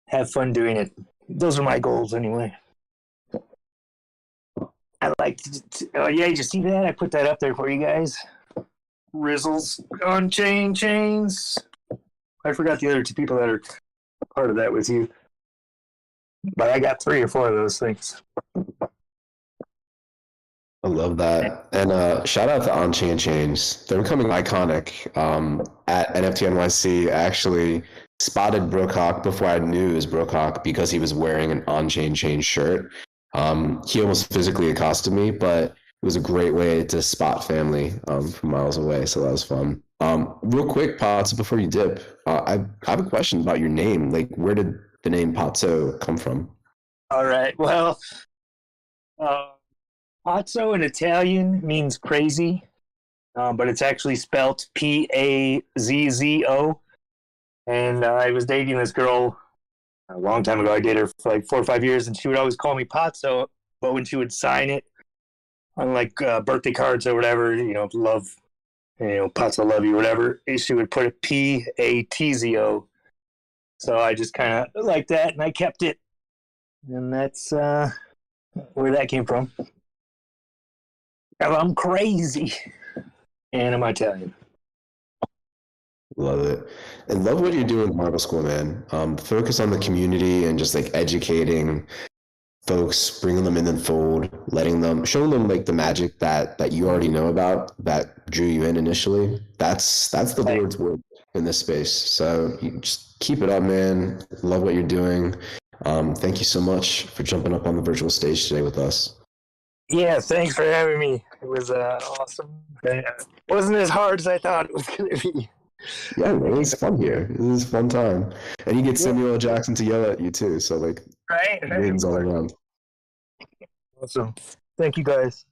have fun doing it. Those are my goals anyway. I like to, oh yeah, did you see that? I put that up there for you guys. Rizzles on chains. I forgot the other two people that are part of that with you. But I got 3 or 4 of those things. I love that. And shout out to On-Chain Chains. They're becoming iconic. At NFT NYC, I actually spotted Brookhawk before I knew it was Brookhawk because he was wearing an On-Chain Chains shirt. He almost physically accosted me, but it was a great way to spot family from miles away. So that was fun. Real quick, Potts, before you dip, I have a question about your name. Like, where did the name Potso come from? All right. Well, Pazzo in Italian means crazy, but it's actually spelt Pazzo. And I was dating this girl a long time ago. I dated her for like 4 or 5 years, and she would always call me Pazzo. But when she would sign it on like birthday cards or whatever, love, Pazzo, love you, whatever, she would put a Patzo. So I just kind of liked that, and I kept it. And that's where that came from. I'm crazy. And I'm Italian. Love it. And love what you're doing with Marble School, man. Focus on the community and just like educating folks, bringing them in the fold, showing them like the magic that you already know about, that drew you in initially. That's the Lord's work in this space. So you just keep it up, man. Love what you're doing. Thank you so much for jumping up on the virtual stage today with us. Yeah, thanks for having me. It was awesome. It wasn't as hard as I thought it was going to be. Yeah, man, it's fun here. This is a fun time. And you get Samuel L. Jackson to yell at you too. So like, right? wins all around. Awesome. Thank you guys.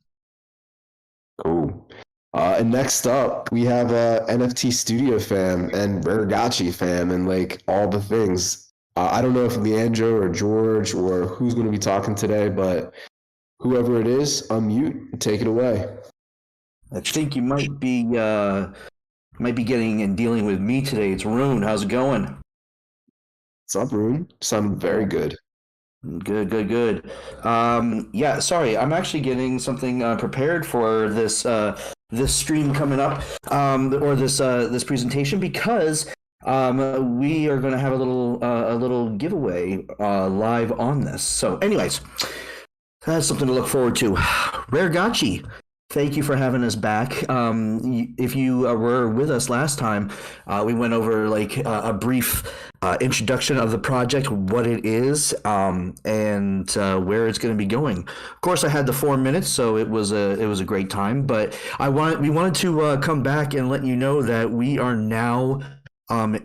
Cool. And next up, we have NFTstudio fam and Rarigachi fam and like all the things. I don't know if Leandro or George or who's going to be talking today, but whoever it is, unmute, take it away. I think you might be getting and dealing with me today. It's Rune. How's it going? What's up, Rune? Sound very good. Good. Yeah, sorry. I'm actually getting something prepared for this stream coming up, or this presentation, because we are going to have a little giveaway live on this. So, anyways, that's something to look forward to. Rarigachi, thank you for having us back. If you were with us last time, we went over like a brief introduction of the project, what it is, and where it's going to be going. Of course, I had the 4 minutes, so it was a great time. But we wanted to come back and let you know that we are now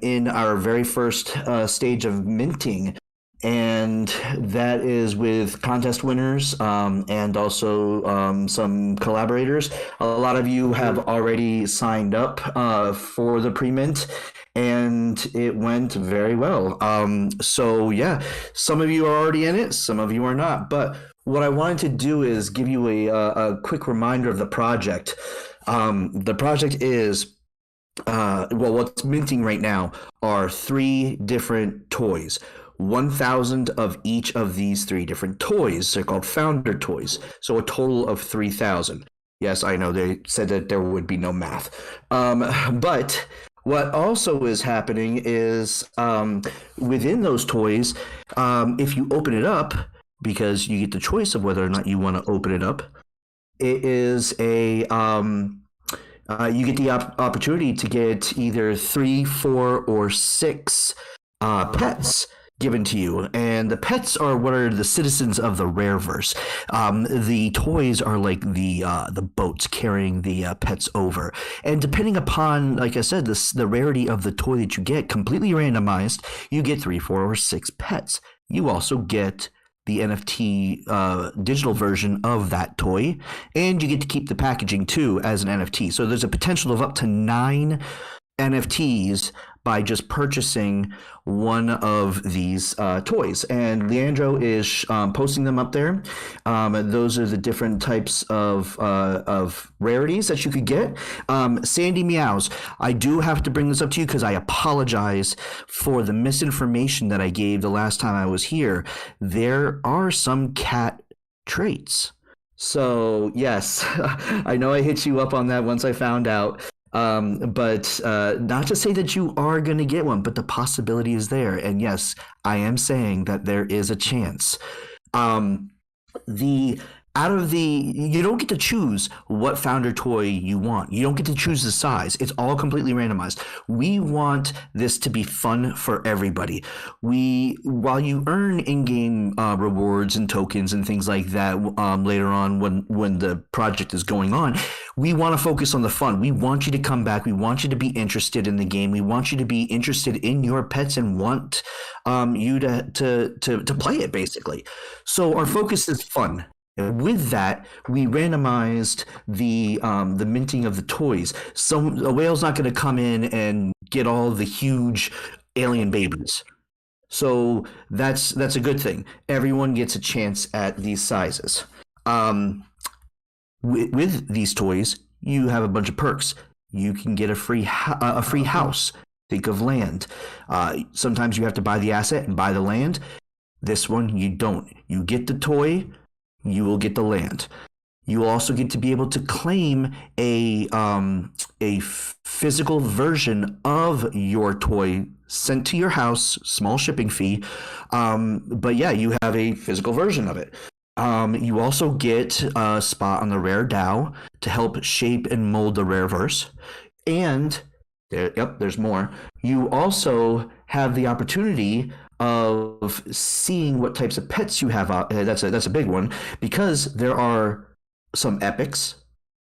in our very first stage of minting. And that is with contest winners and also some collaborators. A lot of you have already signed up for the pre-mint, and it went very well. So yeah, some of you are already in it, some of you are not. But what I wanted to do is give you a quick reminder of the project. The project is, what's minting right now are 3 different toys. 1,000 of each of these 3 different toys. They're called founder toys. So a total of 3,000. Yes, I know they said that there would be no math. But what also is happening is within those toys, if you open it up, because you get the choice of whether or not you want to open it up, it is you get the opportunity to get either 3, 4, or 6 pets given to you, and the pets are what are the citizens of the Rareverse. The toys are like the boats carrying the pets over, and depending upon, like I said, the rarity of the toy that you get, completely randomized, you get 3, 4, or 6 pets. You also get the NFT digital version of that toy, and you get to keep the packaging too as an NFT. So there's a potential of up to 9 NFTs by just purchasing one of these toys. And Leandro is posting them up there. Those are the different types of rarities that you could get. Sandy Meows, I do have to bring this up to you because I apologize for the misinformation that I gave the last time I was here. There are some cat traits. So yes, I know I hit you up on that once I found out. But not to say that you are going to get one, but the possibility is there. And yes, I am saying that there is a chance. The out of the You don't get to choose what founder toy you want. You don't get to choose the size. It's all completely randomized. We want this to be fun for everybody. While you earn in-game rewards and tokens and things like that later on when the project is going on, we want to focus on the fun. We want you to come back. We want you to be interested in the game. We want you to be interested in your pets and want you to play it, basically. So our focus is fun. With that, we randomized the minting of the toys. A whale's not going to come in and get all the huge alien babies. So that's a good thing. Everyone gets a chance at these sizes. With these toys, you have a bunch of perks. You can get a free house. Think of land. Sometimes you have to buy the asset and buy the land. This one you don't. You get the toy. You will get the land. You will also get to be able to claim a physical version of your toy sent to your house, small shipping fee. But yeah, you have a physical version of it. You also get a spot on the Rare DAO to help shape and mold the Rareverse. And there's more. You also have the opportunity of seeing what types of pets you have. That's a big one, because there are some epics,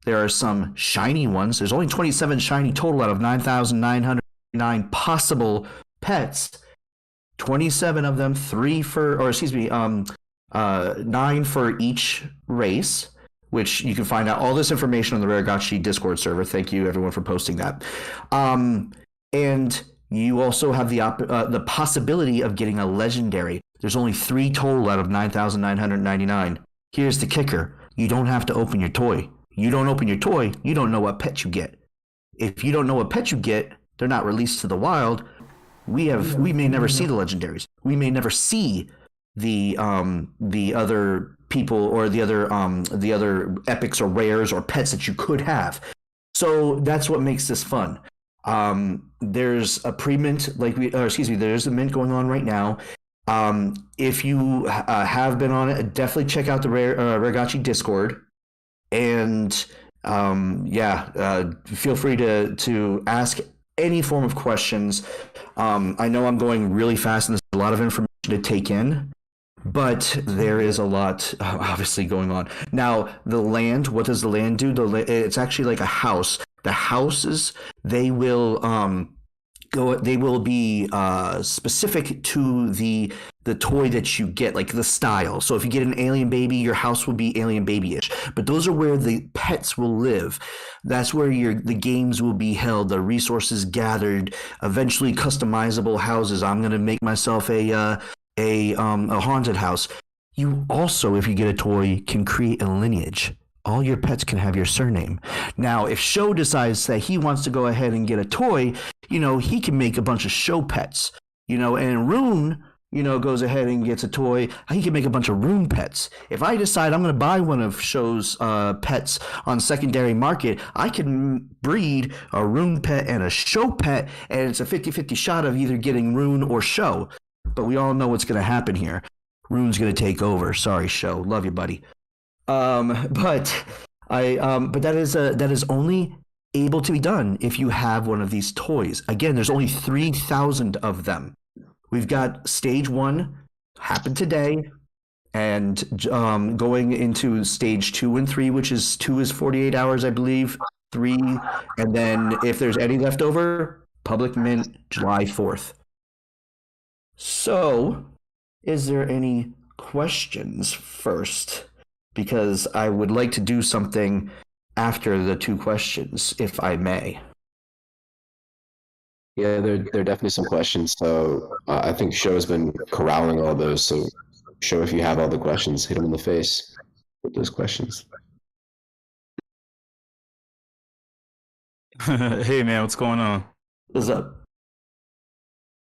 there are some shiny ones. There's only 27 shiny total out of 9,909 possible pets. 27 of them, 9 for each race, which you can find out all this information on the Raregachi Discord server. Thank you everyone for posting that. And you also have the possibility of getting a legendary. There's only 3 total out of 9,999. Here's the kicker. You don't have to open your toy. You don't open your toy, you don't know what pet you get. If you don't know what pet you get, they're not released to the wild. We may never see the legendaries. We may never see the other people or the other epics or rares or pets that you could have. So that's what makes this fun. There's a pre-mint, there's a mint going on right now. If you have been on it, definitely check out the Raregachi Discord, and feel free to ask any form of questions. I know I'm going really fast, and there's a lot of information to take in, but there is a lot obviously going on. Now, the land, what does the land do? It's actually like a house. The houses, they will be specific to the toy that you get, like the style. So if you get an alien baby, your house will be alien baby-ish. But those are where the pets will live. That's where the games will be held, the resources gathered, eventually customizable houses. I'm gonna make myself a haunted house. You also, if you get a toy, can create a lineage. All your pets can have your surname. Now, if Show decides that he wants to go ahead and get a toy, he can make a bunch of Show pets. And Rune, goes ahead and gets a toy, he can make a bunch of Rune pets. If I decide I'm going to buy one of Show's pets on secondary market, I can breed a Rune pet and a Show pet, and it's a 50-50 shot of either getting Rune or Show. But we all know what's going to happen here. Rune's going to take over. Sorry, Show. Love you, buddy. But that is only able to be done if you have one of these toys. Again, there's only 3,000 of them. We've got stage 1 happened today, and going into stage 2 and 3, which is 2 is 48 hours, I believe. 3, and then if there's any left over, public mint July 4th. So, is there any questions first? Because I would like to do something after the 2 questions, if I may. Yeah, there are definitely some questions. So I think Show has been corralling all those. So Show, if you have all the questions, hit them in the face with those questions. Hey man, what's going on? What's up?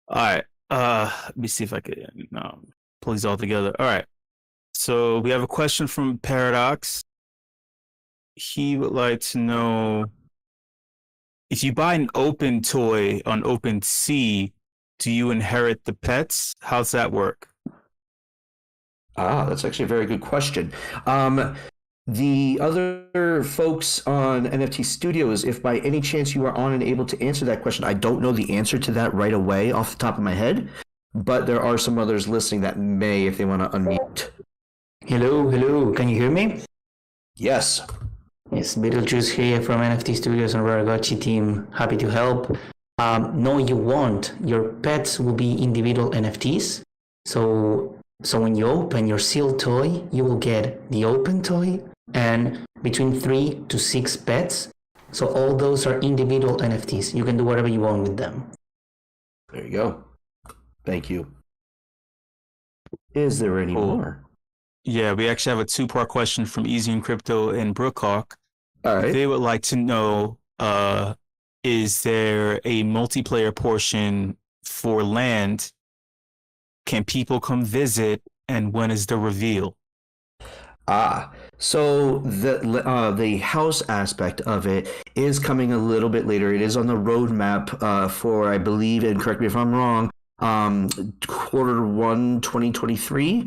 All right. Let me see if I can pull these all together. All right. So we have a question from Paradox. He would like to know if you buy an open toy on OpenSea, do you inherit the pets? How's that work? That's actually a very good question. The other folks on NFTstudios, if by any chance you are on and able to answer that question, I don't know the answer to that right away off the top of my head, but there are some others listening that may if they want to unmute. Hello. Can you hear me? Yes. It's Beetlejuice here from NFTstudios and Raragachi team. Happy to help. No, you won't. Your pets will be individual NFTs. So when you open your sealed toy, you will get the open toy and between 3 to 6 pets. So all those are individual NFTs. You can do whatever you want with them. There you go. Thank you. Is there any more? Yeah, we actually have a 2-part question from Easy and Crypto and Brookhawk. All right. They would like to know, is there a multiplayer portion for land? Can people come visit? And when is the reveal? So the house aspect of it is coming a little bit later. It is on the roadmap for, I believe, and correct me if I'm wrong, Q1 2023.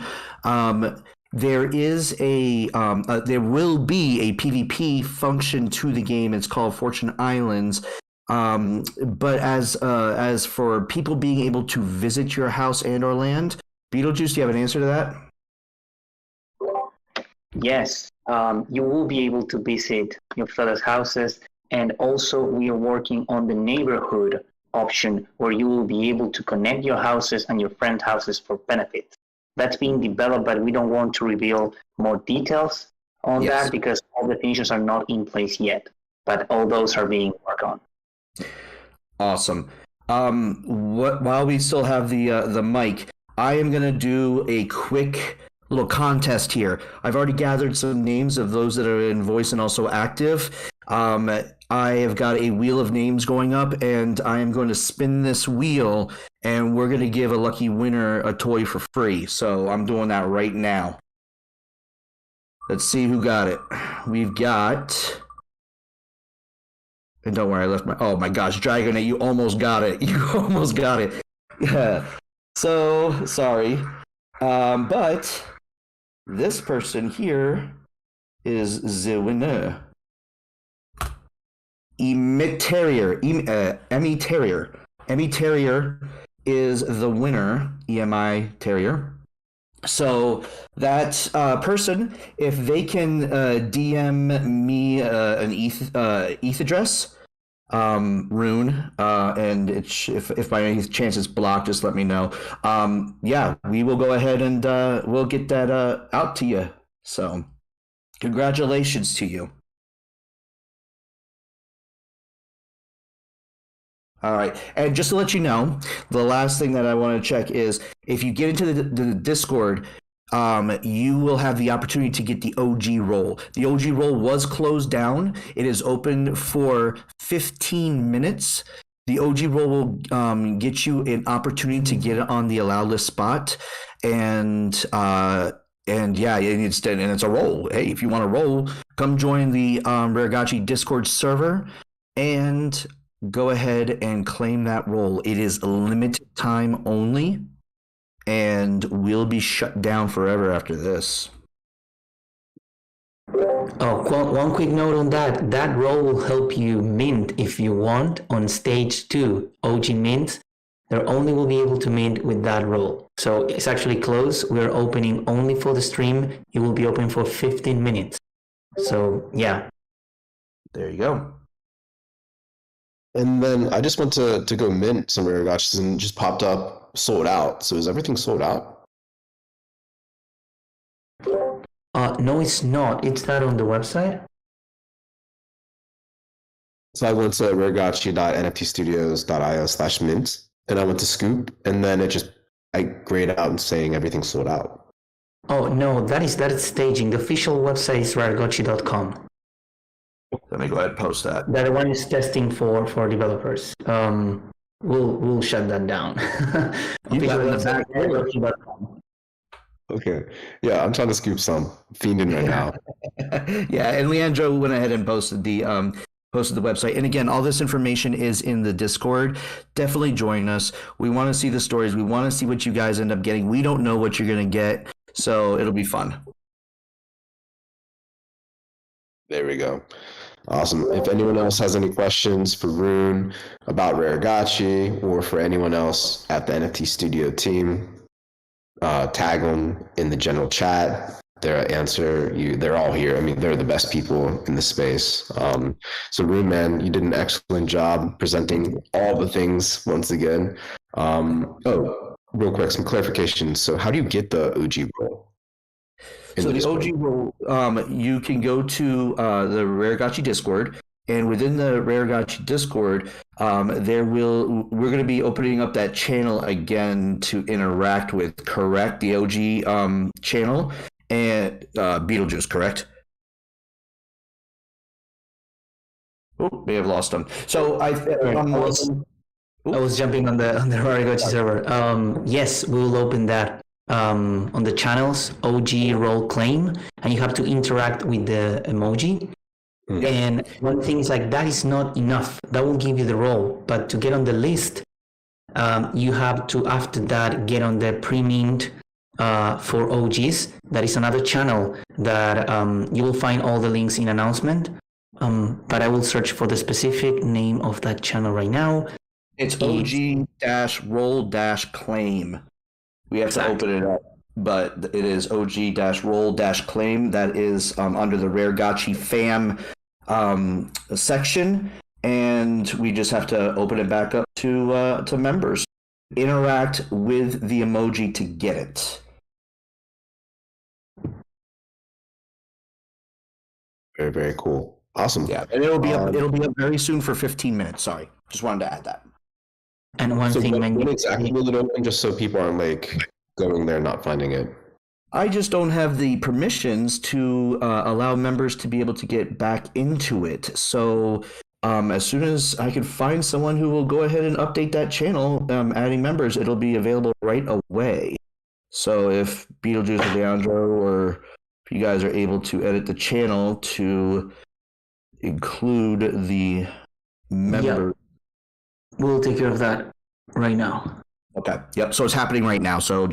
There will be a PvP function to the game. It's called Fortune Islands. But as for people being able to visit your house and or land, Beetlejuice, do you have an answer to that? Yes, you will be able to visit your fellows' houses, and also we are working on the neighborhood option where you will be able to connect your houses and your friends' houses for benefits. That's being developed, but we don't want to reveal more details on that because all the features are not in place yet, but all those are being worked on. Awesome. While we still have the mic, I am going to do a quick little contest here. I've already gathered some names of those that are in voice and also active. I have got a wheel of names going up, and I am going to spin this wheel, and we're going to give a lucky winner a toy for free. So I'm doing that right now. Let's see who got it. We've got... And don't worry, I left my... Oh my gosh, Dragonate, you almost got it. You almost got it. Yeah. So, sorry. But this person here is the winner. Emmy Terrier is the winner. EMI Terrier. So that person, if they can DM me an ETH address, Rune, and if by any chance it's blocked, just let me know. Yeah, we will go ahead and we'll get that out to you. So congratulations to you. All right, and just to let you know, the last thing that I want to check is if you get into the Discord, you will have the opportunity to get the OG role. The OG role was closed down. It is open for 15 minutes. The OG role will get you an opportunity to get on the allow list spot, and yeah, it's a role. Hey, if you want to roll, come join the Raragachi Discord server and go ahead and claim that role. It is limited time only, and will be shut down forever after this. Oh, one quick note on that. That role will help you mint if you want on stage 2, OG Mint. They only will be able to mint with that role. So it's actually closed. We're opening only for the stream. It will be open for 15 minutes. So, yeah. There you go. And then I just went to go mint some Raragachis and just popped up sold out. So is everything sold out? No, it's not. It's not on the website. So I went to raragachi.nftstudios.io/mint, and I went to Scoop, and then I grayed out and saying everything's sold out. Oh no, that is staging. The official website is raragachi.com. Let me go ahead and post that. That one is testing for developers. We'll shut that down. Okay. Yeah, I'm trying to scoop some. Fiending right now. Yeah, and Leandro went ahead and posted the posted the website. And again, all this information is in the Discord. Definitely join us. We want to see the stories. We want to see what you guys end up getting. We don't know what you're going to get, so it'll be fun. There we go. Awesome. If anyone else has any questions for Rune about Raregachi or for anyone else at the NFT Studio team, tag them in the general chat. They're all here. I mean, they're the best people in the space. So Rune, man, you did an excellent job presenting all the things once again. Real quick, some clarification. So how do you get the OG role? So the OG role, you can go to the Raregachi Discord, and within the Raregachi Discord, we're going to be opening up that channel again to interact with. Correct, the OG channel. And Beetlejuice, correct? Oh, may have lost him. So I was jumping on the Raregachi server. Yes, we will open that on the channels OG role claim, and you have to interact with the emoji. Mm. And one thing is like that is not enough. That will give you the role, but to get on the list, you have to after that get on the pre-mint. For OGs, that is another channel that you will find all the links in announcement. But I will search for the specific name of that channel right now. It's OG-roll-claim. We have to open it up, but it is OG-roll-claim. That is under the Raregachi fam section, and we just have to open it back up to members. Interact with the emoji to get it. Very, very cool. Awesome. Yeah, and it'll be up very soon for 15 minutes. Sorry, just wanted to add that. And one thing, when exactly will it open? Just so people aren't like going there not finding it. I just don't have the permissions to allow members to be able to get back into it. So as soon as I can find someone who will go ahead and update that channel, adding members, it'll be available right away. So if Beetlejuice or Leandro or if you guys are able to edit the channel to include the member. Yep. We'll take care of that right now. Okay. Yep. So it's happening right now. So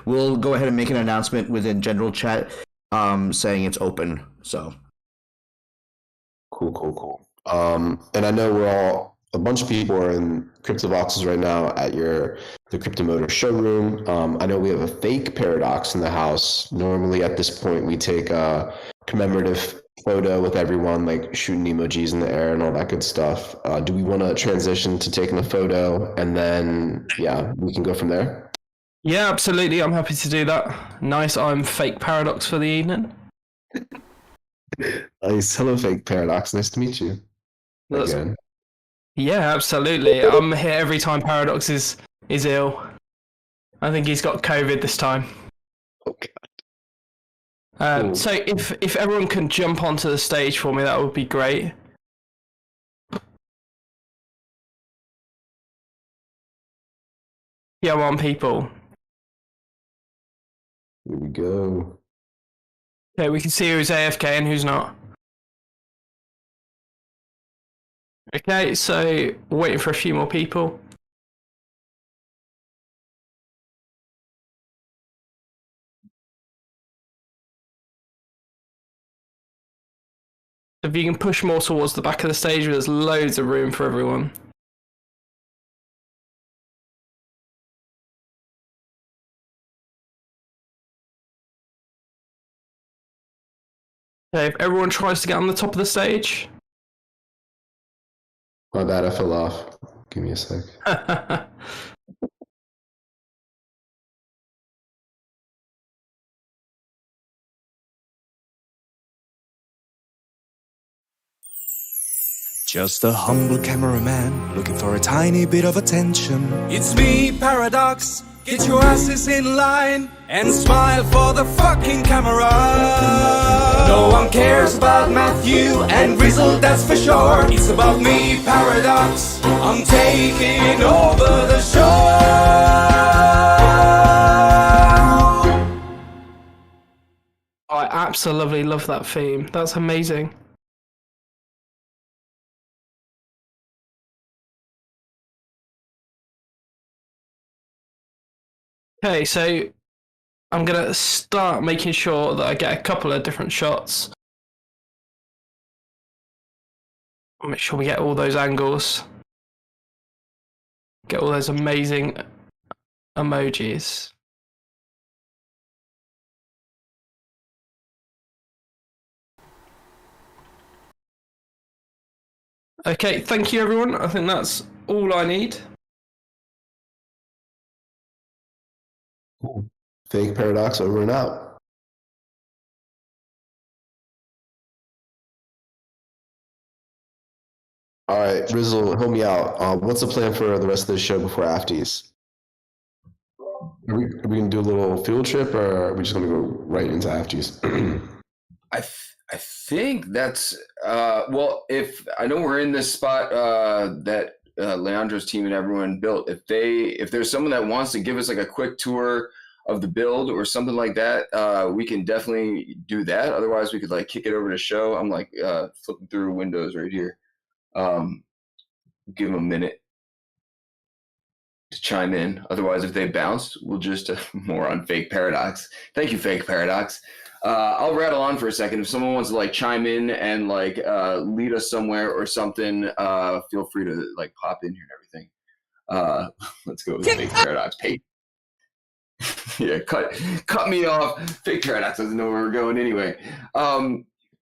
we'll go ahead and make an announcement within general chat saying it's open. So cool. And I know a bunch of people are in CryptoVoxes right now at the Cryptomotor showroom. I know we have a fake Paradox in the house. Normally at this point we take a commemorative photo with everyone, like shooting emojis in the air and all that good stuff. Do we want to transition to taking a photo and then we can go from there? Yeah, absolutely. I'm happy to do that. Nice. I'm fake Paradox for the evening. Nice. Hello, fake Paradox. Nice to meet you. Again. Yeah, absolutely. I'm here every time Paradox is ill. I think he's got COVID this time. Oh God. Cool. So if everyone can jump onto the stage for me, that would be great. Yeah, one people. Here we go. Okay, we can see who's AFK and who's not. Okay, so we're waiting for a few more people. If you can push more towards the back of the stage, there's loads of room for everyone. Okay, if everyone tries to get on the top of the stage. My bad, I fell off. Give me a sec. Just a humble cameraman looking for a tiny bit of attention. It's me, Paradox. Get your asses in line and smile for the fucking camera. No one cares about Matthew and Rizzle, that's for sure. It's about me, Paradox. I'm taking over the show. I absolutely love that theme. That's amazing. Okay, so I'm gonna start making sure that I get a couple of different shots. Make sure we get all those angles. Get all those amazing emojis. Okay, thank you everyone. I think that's all I need. Fake Paradox over and out. All right, Rizzle, help me out. What's the plan for the rest of the show before Afties? Are we gonna do a little field trip, or are we just gonna go right into Afties? I think that's well. If I know we're in this spot that Leandro's team and everyone built. If there's someone that wants to give us like a quick tour of the build or something like that, we can definitely do that. Otherwise, we could like kick it over to show. I'm like flipping through windows right here. Give them a minute to chime in. Otherwise, if they bounce, we'll just more on Fake Paradox. Thank you, Fake Paradox. I'll rattle on for a second. If someone wants to like chime in and like lead us somewhere or something, feel free to like pop in here and everything. Let's go with Fake Paradox. Pay. Yeah, cut me off. Fake Paradox doesn't know where we're going anyway.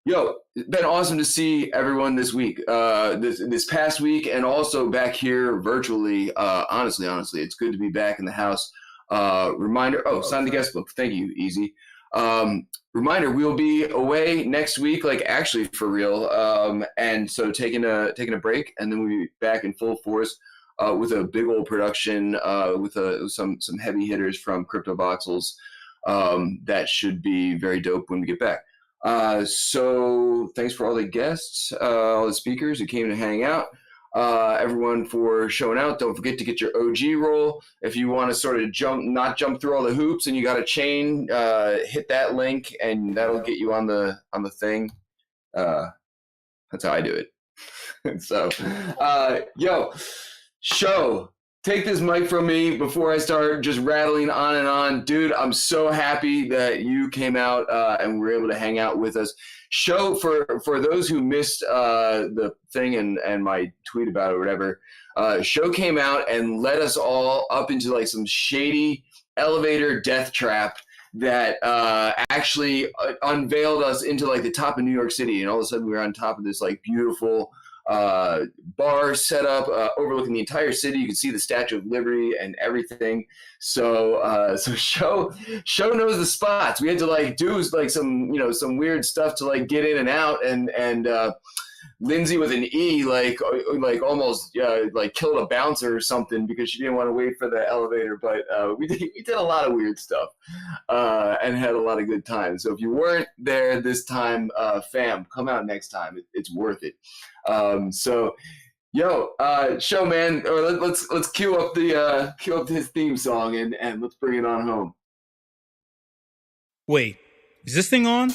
Yo, it's been awesome to see everyone this week, this past week, and also back here virtually. Honestly, it's good to be back in the house. Reminder, sign the guest book. Thank you, Easy. Reminder, we'll be away next week, like actually for real. And so taking a break, and then we'll be back in full force with a big old production with some heavy hitters from Crypto Voxels. That should be very dope when we get back. So thanks for all the guests, all the speakers who came to hang out, everyone for showing out. Don't forget to get your OG roll. If you want to sort of not jump through all the hoops and you got a chain, hit that link and that'll get you on the thing. That's how I do it. So, yo, show. Take this mic from me before I start just rattling on and on. Dude, I'm so happy that you came out and were able to hang out with us. Show, for those who missed the thing and my tweet about it or whatever, Show came out and led us all up into like some shady elevator death trap that actually unveiled us into like the top of New York City. And all of a sudden we were on top of this like beautiful bar set up overlooking the entire city. You can see the Statue of Liberty and everything. So show knows the spots. We had to like do like some weird stuff to like get in and out, and Lindsay with an E like almost like killed a bouncer or something because she didn't want to wait for the elevator. But we did a lot of weird stuff and had a lot of good times. So if you weren't there this time, fam, come out next time. It's worth it. So yo, show man, or let's cue up his theme song and let's bring it on home. Wait, is this thing on?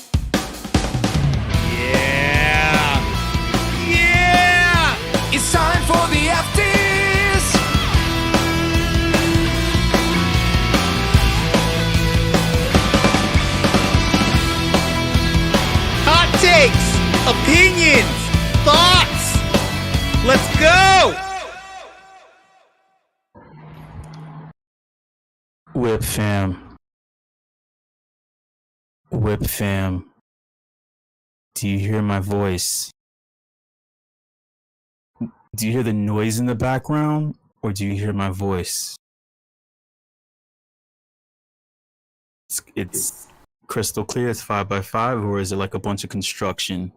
It's time for the Afties. Hot takes, opinions, thoughts. Let's go. WIP fam. WIP fam. Do you hear my voice? Do you hear the noise in the background, or do you hear my voice? It's crystal clear. It's 5x5, or is it like a bunch of construction?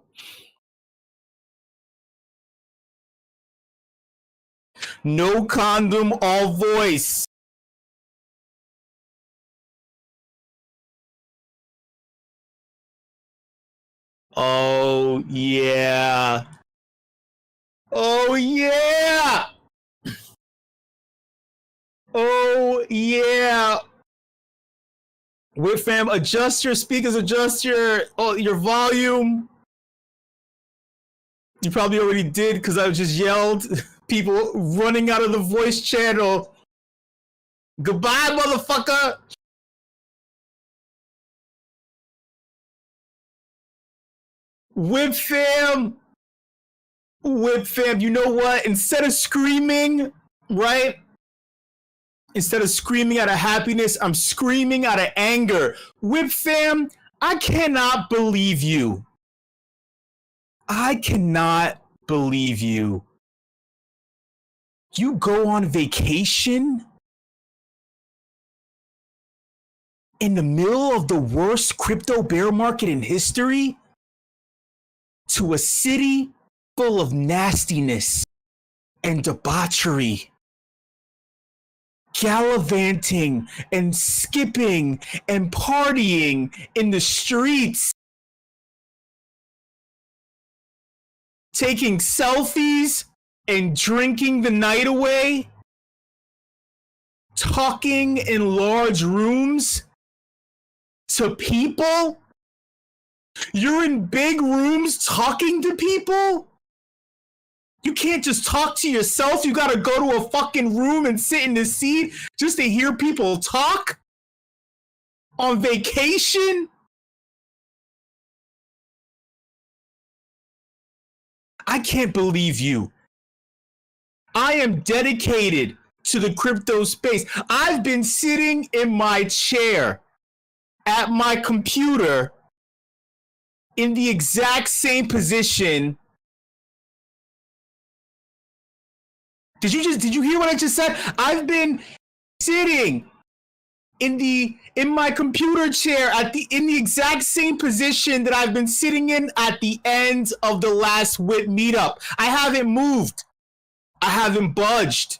No condom, all voice. Oh yeah. Oh yeah! Oh yeah! WIP fam, adjust your speakers, adjust your volume. You probably already did because I just yelled. People running out of the voice channel. Goodbye, motherfucker. WIP fam. WIP fam, you know what? Instead of screaming, right? Instead of screaming out of happiness, I'm screaming out of anger. WIP fam, I cannot believe you. I cannot believe you. You go on vacation in the middle of the worst crypto bear market in history to a city full of nastiness and debauchery, gallivanting and skipping and partying in the streets, taking selfies and drinking the night away, talking in large rooms to people. You're in big rooms talking to people. You can't just talk to yourself. You gotta go to a fucking room and sit in the seat just to hear people talk on vacation. I can't believe you. I am dedicated to the crypto space. I've been sitting in my chair at my computer in the exact same position. Did you hear what I just said? I've been sitting in my computer chair in the exact same position that I've been sitting in at the end of the last WIP meetup. I haven't moved. I haven't budged.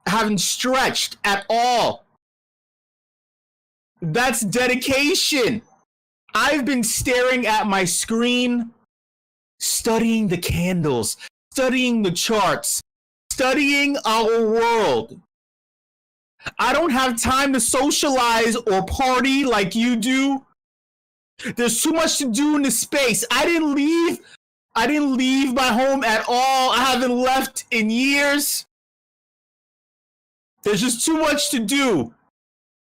I haven't stretched at all. That's dedication. I've been staring at my screen, studying the candles, studying the charts, studying our world. I don't have time to socialize or party like you do. There's too much to do in the space. I didn't leave my home at all. I haven't left in years. There's just too much to do.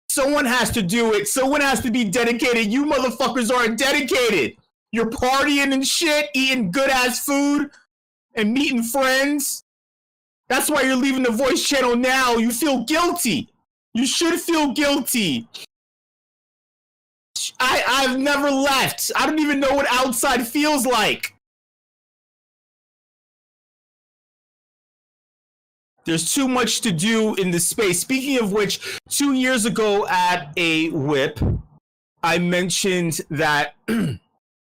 Someone has to do it. Someone has to be dedicated. You motherfuckers aren't dedicated. You're partying and shit, eating good-ass food, and meeting friends. That's why you're leaving the voice channel now. You feel guilty. You should feel guilty. I've never left. I don't even know what outside feels like. There's too much to do in this space. Speaking of which, 2 years ago at a WIP, I mentioned that I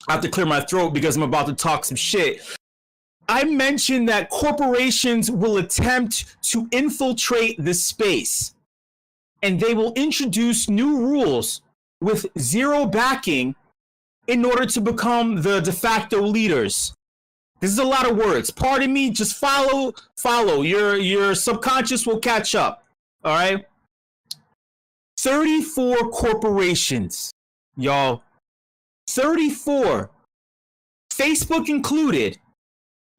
have to clear my throat because I'm about to talk some shit. I mentioned that corporations will attempt to infiltrate this space, and they will introduce new rules with zero backing in order to become the de facto leaders. This is a lot of words. Pardon me, just follow. Your subconscious will catch up. All right? 34 corporations, y'all. 34, Facebook included,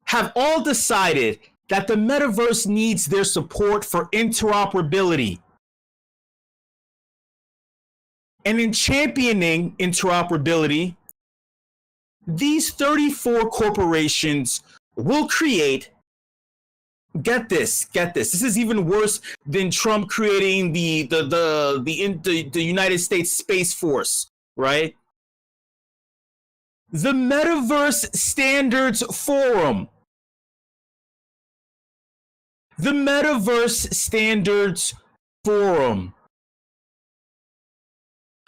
have all decided that the metaverse needs their support for interoperability. And in championing interoperability, these 34 corporations will create, get this, this is even worse than Trump creating the United States Space Force, right? The Metaverse Standards Forum. The Metaverse Standards Forum.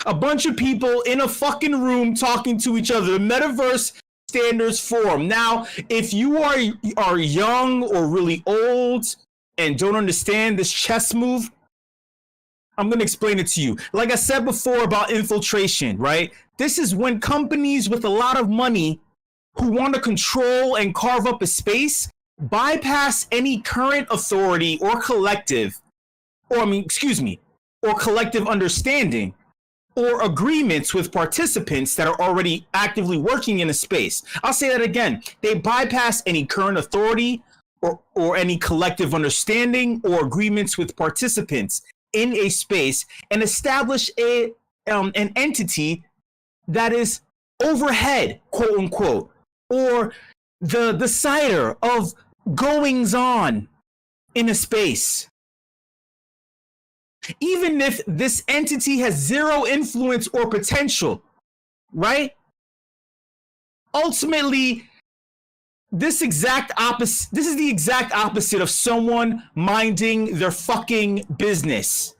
A bunch of people in a fucking room talking to each other. The Metaverse Standards Forum. Now, if you are young or really old and don't understand this chess move, I'm going to explain it to you. Like I said before about infiltration, right? This is when companies with a lot of money who want to control and carve up a space bypass any current authority or collective understanding or agreements with participants that are already actively working in a space. I'll say that again. They bypass any current authority or any collective understanding or agreements with participants in a space and establish an entity that is overhead, quote unquote, or the decider of goings on in a space. Even if this entity has zero influence or potential, right? Ultimately, this is the exact opposite of someone minding their fucking business.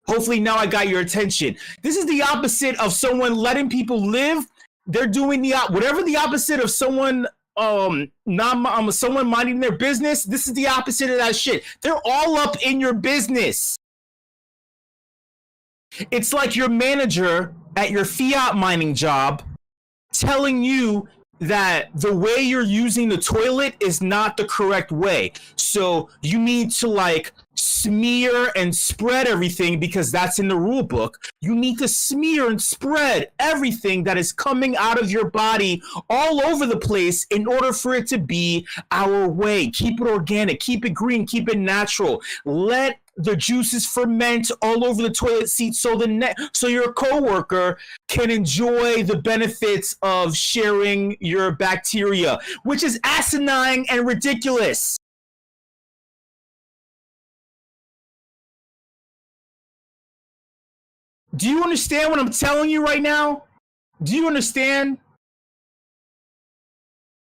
Hopefully now I got your attention. This is the opposite of someone letting people live. They're doing whatever the opposite of someone someone minding their business. This is the opposite of that shit. They're all up in your business. It's like your manager at your fiat mining job telling you that the way you're using the toilet is not the correct way. So you need to like smear and spread everything because that's in the rule book. You need to smear and spread everything that is coming out of your body all over the place in order for it to be our way. Keep it organic, keep it green, keep it natural. Let the juices ferment all over the toilet seat so your coworker can enjoy the benefits of sharing your bacteria, which is asinine and ridiculous. Do you understand what I'm telling you right now? Do you understand?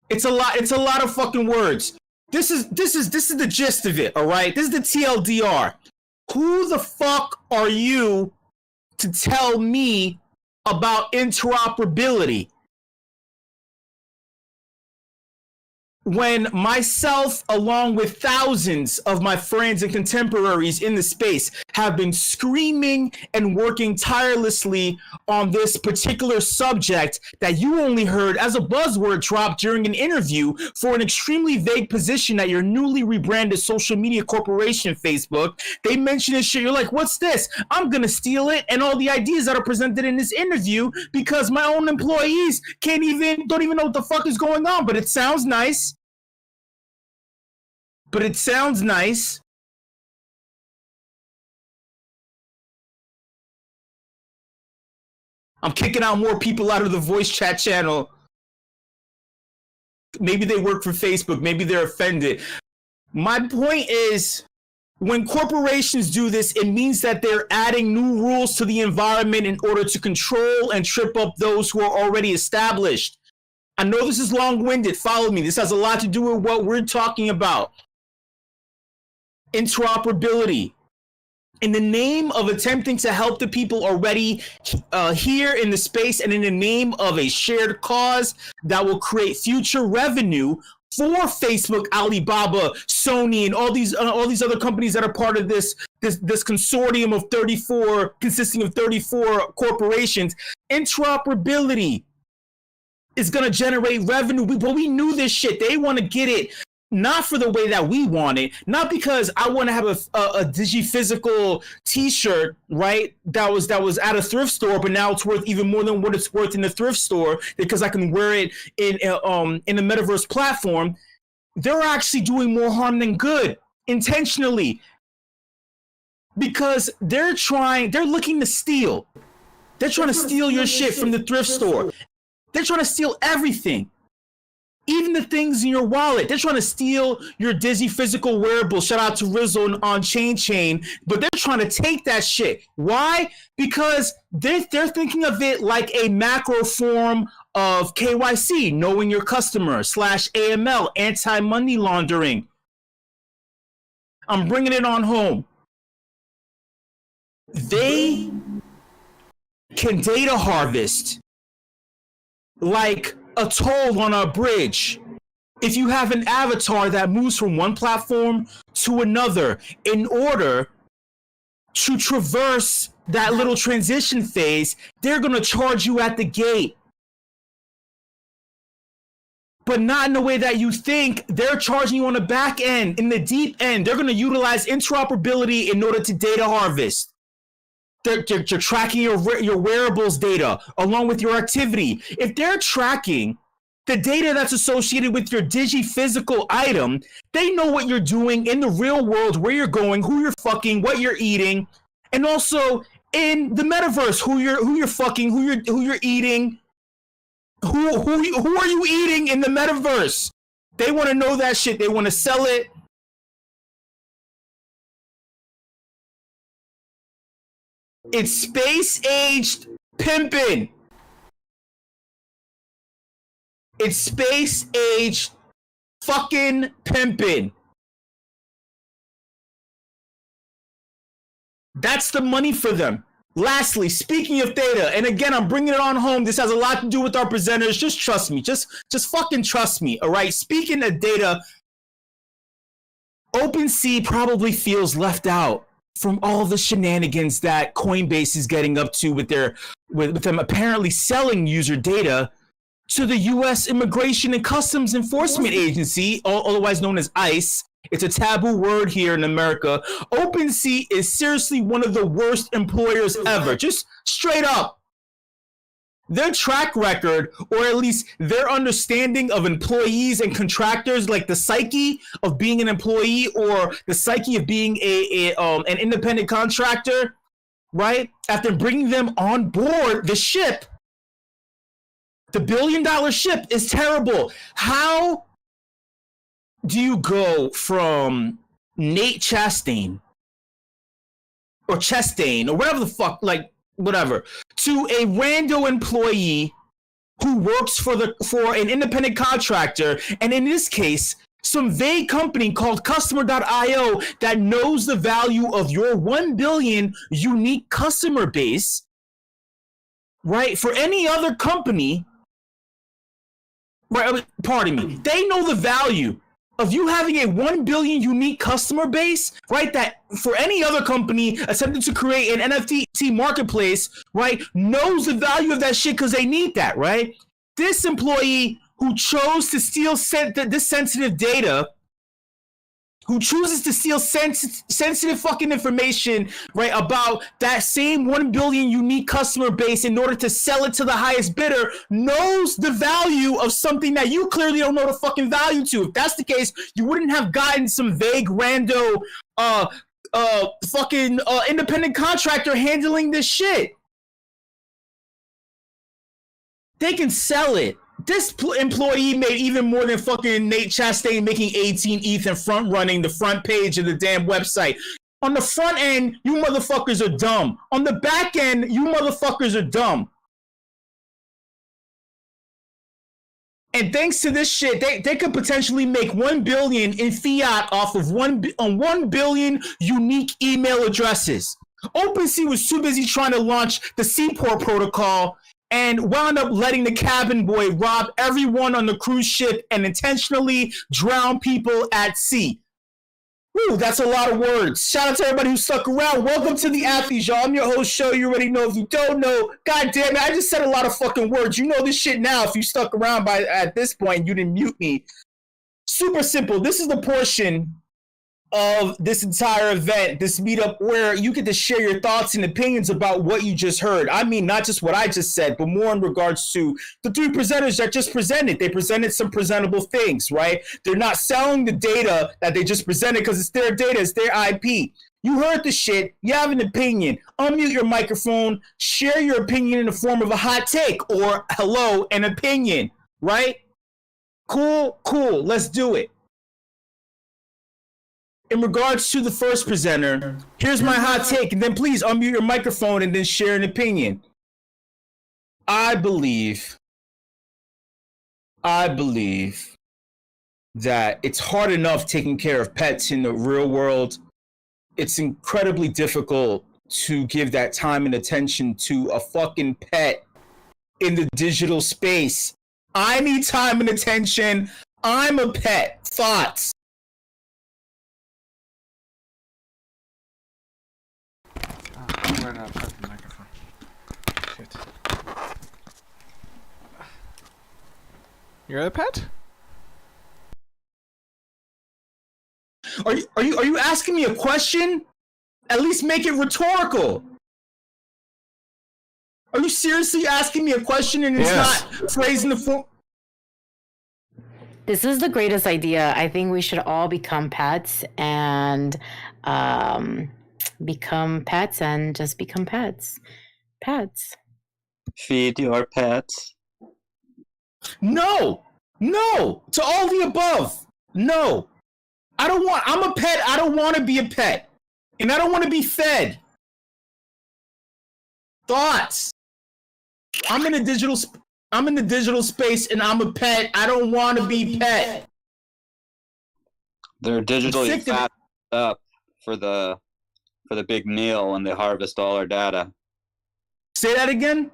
It's a lot of fucking words. This is the gist of it, all right? This is the TLDR. Who the fuck are you to tell me about interoperability? When myself, along with thousands of my friends and contemporaries in the space, have been screaming and working tirelessly on this particular subject that you only heard as a buzzword drop during an interview for an extremely vague position at your newly rebranded social media corporation, Facebook. They mention this shit. You're like, what's this? I'm going to steal it. And all the ideas that are presented in this interview because my own employees don't even know what the fuck is going on, but it sounds nice. But it sounds nice. I'm kicking out more people out of the voice chat channel. Maybe they work for Facebook. Maybe they're offended. My point is, when corporations do this, it means that they're adding new rules to the environment in order to control and trip up those who are already established. I know this is long-winded. Follow me. This has a lot to do with what we're talking about. Interoperability. In the name of attempting to help the people already here in the space and in the name of a shared cause that will create future revenue for Facebook, Alibaba, Sony, and all these other companies that are part of this consortium of 34, consisting of 34 corporations, interoperability is going to generate revenue. But we knew this shit. They want to get it. Not for the way that we want it, not because I want to have a digiphysical T-shirt, right? That was at a thrift store, but now it's worth even more than what it's worth in the thrift store because I can wear it in the Metaverse platform. They're actually doing more harm than good intentionally because they're looking to steal. They're trying to steal your shit from the thrift store. They're trying to steal everything. Even the things in your wallet. They're trying to steal your Dizzy physical wearable. Shout out to Rizzle on Chain. But they're trying to take that shit. Why? Because they're thinking of it like a macro form of KYC, knowing your customer, /AML, anti-money laundering. I'm bringing it on home. They can data harvest like a toll on a bridge. If you have an avatar that moves from one platform to another in order to traverse that little transition phase, they're going to charge you at the gate. But not in the way that you think. They're charging you on the back end, in the deep end. They're going to utilize interoperability in order to data harvest. They're tracking your wearables data along with your activity. If they're tracking the data that's associated with your digi-physical item. They know what you're doing in the real world, where you're going, who you're fucking, what you're eating, and also in the metaverse, who you're fucking, who you're eating, who are you eating in the metaverse? They want to know that shit. They want to sell it. It's space-aged pimping. It's space-aged fucking pimping. That's the money for them. Lastly, speaking of data, and again, I'm bringing it on home. This has a lot to do with our presenters. Just trust me. Just fucking trust me, all right? Speaking of data, OpenSea probably feels left out from all the shenanigans that Coinbase is getting up to with them apparently selling user data to the U.S. Immigration and Customs Enforcement Agency, otherwise known as ICE. It's a taboo word here in America. OpenSea is seriously one of the worst employers ever. Just straight up. Their track record, or at least their understanding of employees and contractors, like the psyche of being an employee or the psyche of being an independent contractor, right? After bringing them on board the ship, the $1 billion ship is terrible. How do you go from Nate Chastain or Chastain or whatever the fuck, like whatever, to a rando employee who works for an independent contractor, and in this case, some vague company called Customer.io that knows the value of your 1 billion unique customer base, right? For any other company, right? Pardon me. They know the value of you having a 1 billion unique customer base, right? That for any other company attempting to create an NFT marketplace, right, knows the value of that shit because they need that, right? This employee who chose to steal this sensitive data, who chooses to steal sensitive fucking information, right, about that same 1 billion unique customer base in order to sell it to the highest bidder, knows the value of something that you clearly don't know the fucking value to. If that's the case, you wouldn't have gotten some vague rando independent contractor handling this shit. They can sell it. This employee made even more than fucking Nate Chastain making 18 ETH and front running the front page of the damn website. On the front end, you motherfuckers are dumb. On the back end, you motherfuckers are dumb. And thanks to this shit, they could potentially make 1 billion in fiat off of 1 billion unique email addresses. OpenSea was too busy trying to launch the Seaport protocol and wound up letting the cabin boy rob everyone on the cruise ship and intentionally drown people at sea. Woo, that's a lot of words. Shout out to everybody who stuck around. Welcome to the Athletes, y'all. I'm your host, Show. You already know. If you don't know, god damn it, I just said a lot of fucking words. You know this shit now if you stuck around at this point. You didn't mute me. Super simple. This is the portion of this entire event, this meetup, where you get to share your thoughts and opinions about what you just heard. I mean, not just what I just said, but more in regards to the three presenters that just presented. They presented some presentable things, right? They're not selling the data that they just presented because it's their data, it's their IP. You heard the shit. You have an opinion. Unmute your microphone. Share your opinion in the form of a hot take or hello, an opinion, right? Cool. Let's do it. In regards to the first presenter, here's my hot take, and then please unmute your microphone and then share an opinion. I believe that it's hard enough taking care of pets in the real world. It's incredibly difficult to give that time and attention to a fucking pet in the digital space. I need time and attention. I'm a pet. Thoughts? Where did I put the microphone? Shit. You're a pet? Are you asking me a question? At least make it rhetorical. Are you seriously asking me a question and it's not phrased in the form? This is the greatest idea. I think we should all become pets and just become pets. Pets. Feed your pets. No, to all the above. No, I'm a pet. I don't want to be a pet, and I don't want to be fed. Thoughts. I'm in the digital space, and I'm a pet. I don't want to be pet. They're digitally fat up for the big meal when they harvest all our data. Say that again?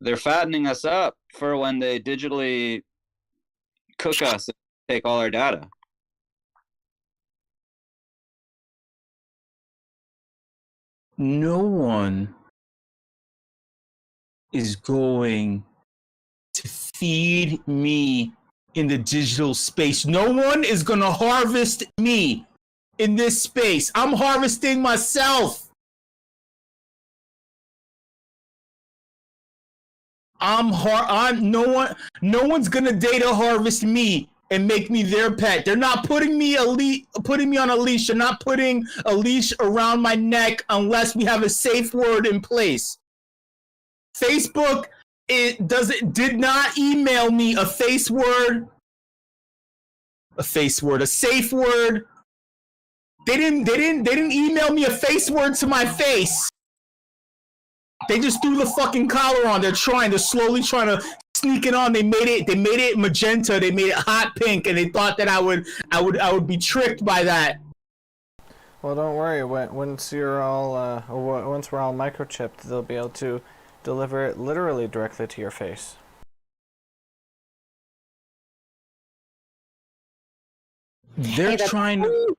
They're fattening us up for when they digitally cook us and take all our data. No one is going to feed me in the digital space. No one is going to harvest me in this space. I'm harvesting myself. No one's gonna data harvest me and make me their pet. They're not putting me on a leash. They're not putting a leash around my neck unless we have a safe word in place. Facebook did not email me a safe word. They didn't email me a face word to my face. They just threw the fucking collar on. They're slowly trying to sneak it on. They made it magenta. They made it hot pink, and they thought that I would be tricked by that. Well, don't worry. Once we're all microchipped, they'll be able to deliver it literally directly to your face. They're trying to...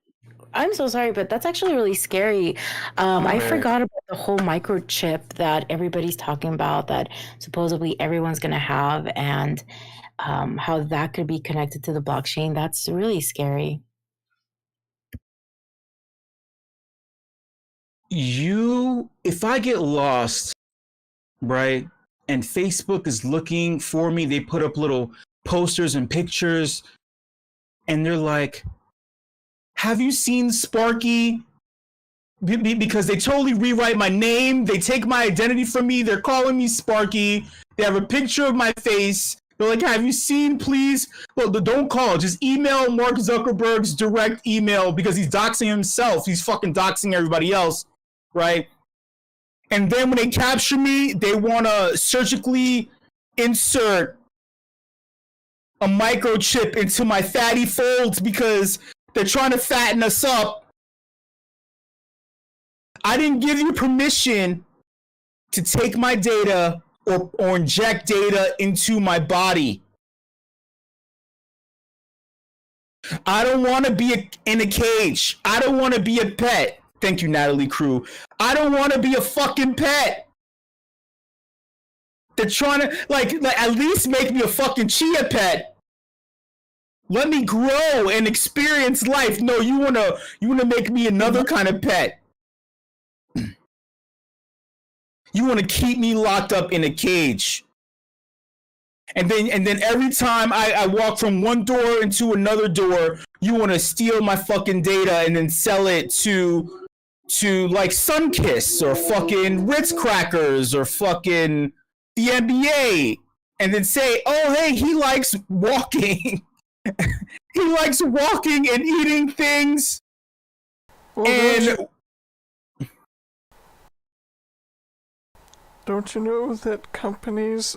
I'm so sorry, but that's actually really scary. I forgot about the whole microchip that everybody's talking about that supposedly everyone's going to have, and how that could be connected to the blockchain. That's really scary. If I get lost, right, and Facebook is looking for me, they put up little posters and pictures, and they're like, have you seen Sparky? Because they totally rewrite my name. They take my identity from me. They're calling me Sparky. They have a picture of my face. They're like, have you seen, please? Well, don't call. Just email Mark Zuckerberg's direct email because he's doxing himself. He's fucking doxing everybody else, right? And then when they capture me, they want to surgically insert a microchip into my fatty folds because they're trying to fatten us up. I didn't give you permission to take my data or inject data into my body. I don't want to be in a cage. I don't want to be a pet. Thank you, Natalie Crew. I don't want to be a fucking pet. They're trying to like at least make me a fucking chia pet. Let me grow and experience life. No, you wanna make me another kind of pet. You wanna keep me locked up in a cage. And then every time I walk from one door into another door, you wanna steal my fucking data and then sell it to like Sunkiss or fucking Ritz Crackers or fucking the NBA, and then say, oh hey, he likes walking. He likes walking and eating things. Well, don't you know that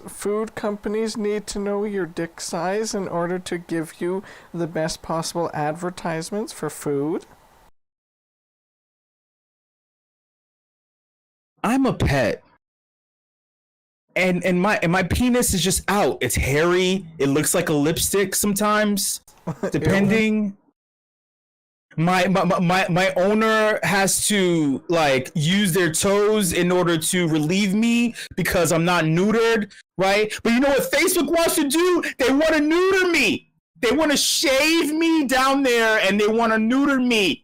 food companies need to know your dick size in order to give you the best possible advertisements for food? I'm a pet. And my penis is just out. It's hairy. It looks like a lipstick sometimes, depending. My owner has to like use their toes in order to relieve me because I'm not neutered, right? But you know what Facebook wants to do? They want to neuter me. They want to shave me down there and they want to neuter me.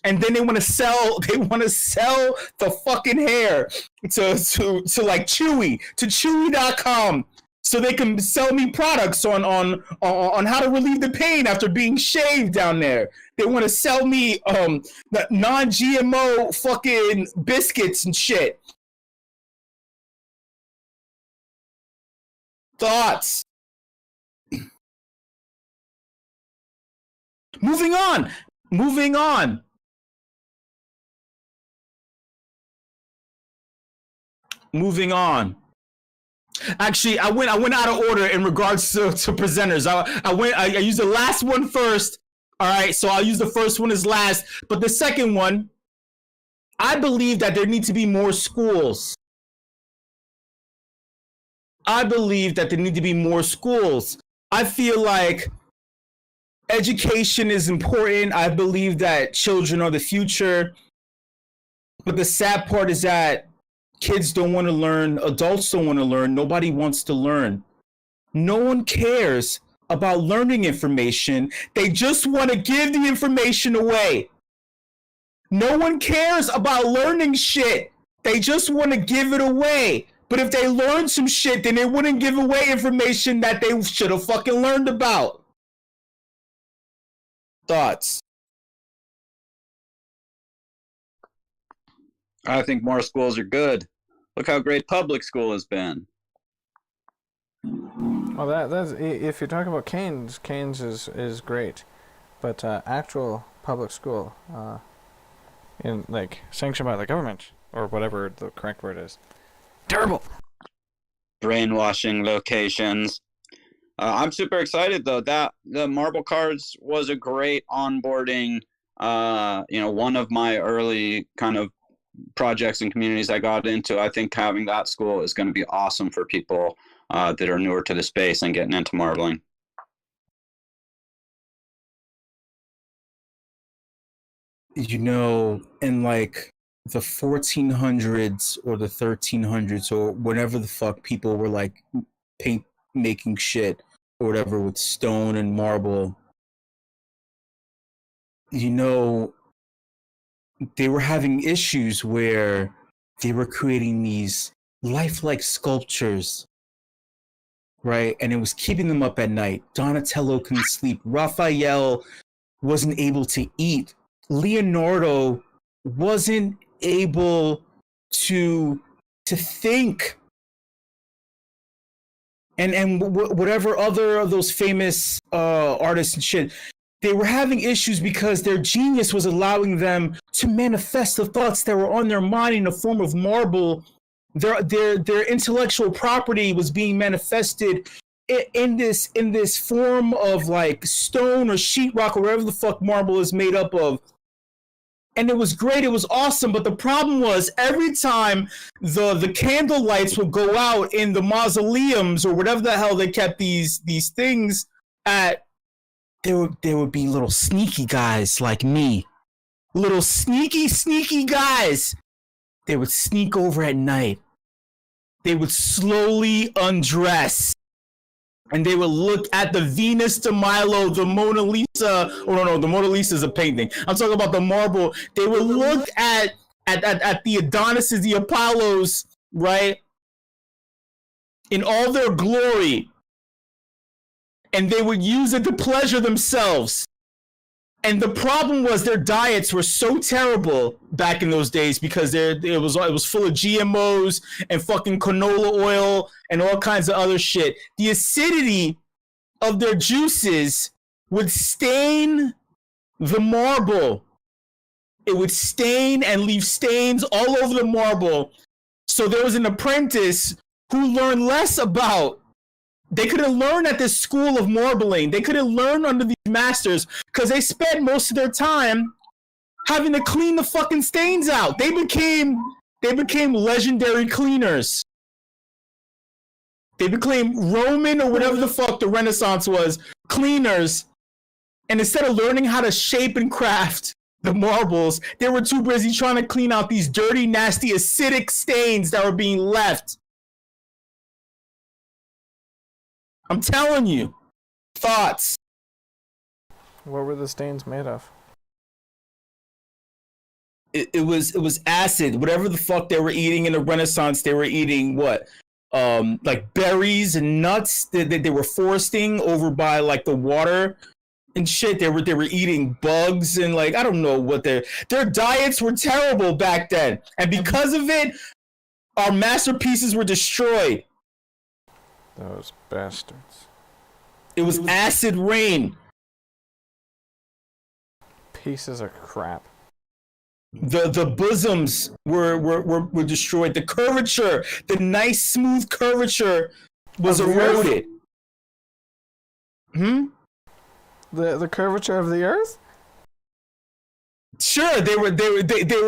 And then they want to sell the fucking hair to like Chewy, to Chewy.com. so they can sell me products on how to relieve the pain after being shaved down there. They want to sell me the non-GMO fucking biscuits and shit. Thoughts? Moving on. Actually, I went out of order in regards to presenters. I used the last one first. All right, so I'll use the first one as last. But the second one, I believe that there need to be more schools. I feel like education is important. I believe that children are the future. But the sad part is that kids don't want to learn. Adults don't want to learn. Nobody wants to learn. No one cares about learning information. They just want to give the information away. No one cares about learning shit. They just want to give it away. But if they learned some shit, then they wouldn't give away information that they should have fucking learned about. Thoughts? I think more schools are good. Look how great public school has been. Well, that's if you're talking about Canes is great, but actual public school, in like sanctioned by the government or whatever the correct word is, terrible. Brainwashing locations. I'm super excited though that the marble cards was a great onboarding. One of my early kind of projects and communities I got into. I think having that school is going to be awesome for people that are newer to the space and getting into marbling. In like the 1400s or the 1300s or whenever the fuck people were like paint making shit or whatever with stone and marble, they were having issues where they were creating these lifelike sculptures, right? And it was keeping them up at night. Donatello couldn't sleep. Raphael wasn't able to eat. Leonardo wasn't able to think. And whatever other of those famous artists and shit, they were having issues because their genius was allowing them to manifest the thoughts that were on their mind in the form of marble. Their intellectual property was being manifested in this form of like stone or sheetrock or whatever the fuck marble is made up of. And it was great, it was awesome, but the problem was every time the candle lights would go out in the mausoleums or whatever the hell they kept these things at, there would be little sneaky guys like me. Little sneaky guys. They would sneak over at night. They would slowly undress. And they would look at the Venus de Milo, the Mona Lisa. Oh, no, the Mona Lisa is a painting. I'm talking about the marble. They would look at the Adonises, the Apollos, right? In all their glory. And they would use it to pleasure themselves. And the problem was their diets were so terrible back in those days because it was full of GMOs and fucking canola oil and all kinds of other shit. The acidity of their juices would stain the marble. It would stain and leave stains all over the marble. So there was an apprentice who learned less about. They couldn't learn at this school of marbling. They couldn't learn under these masters because they spent most of their time having to clean the fucking stains out. They became legendary cleaners. They became Roman or whatever the fuck the Renaissance was, cleaners. And instead of learning how to shape and craft the marbles, they were too busy trying to clean out these dirty, nasty, acidic stains that were being left. I'm telling you. Thoughts? What were the stains made of? It was acid. Whatever the fuck they were eating in the Renaissance, they were eating what? like berries and nuts that they were foresting over by like the water and shit. They were eating bugs and like I don't know what their diets were terrible back then, and because of it, our masterpieces were destroyed. Those bastards. It was acid rain. Pieces of crap. The bosoms were destroyed. The curvature, the nice smooth curvature, was eroded. The curvature of the earth? Sure, they were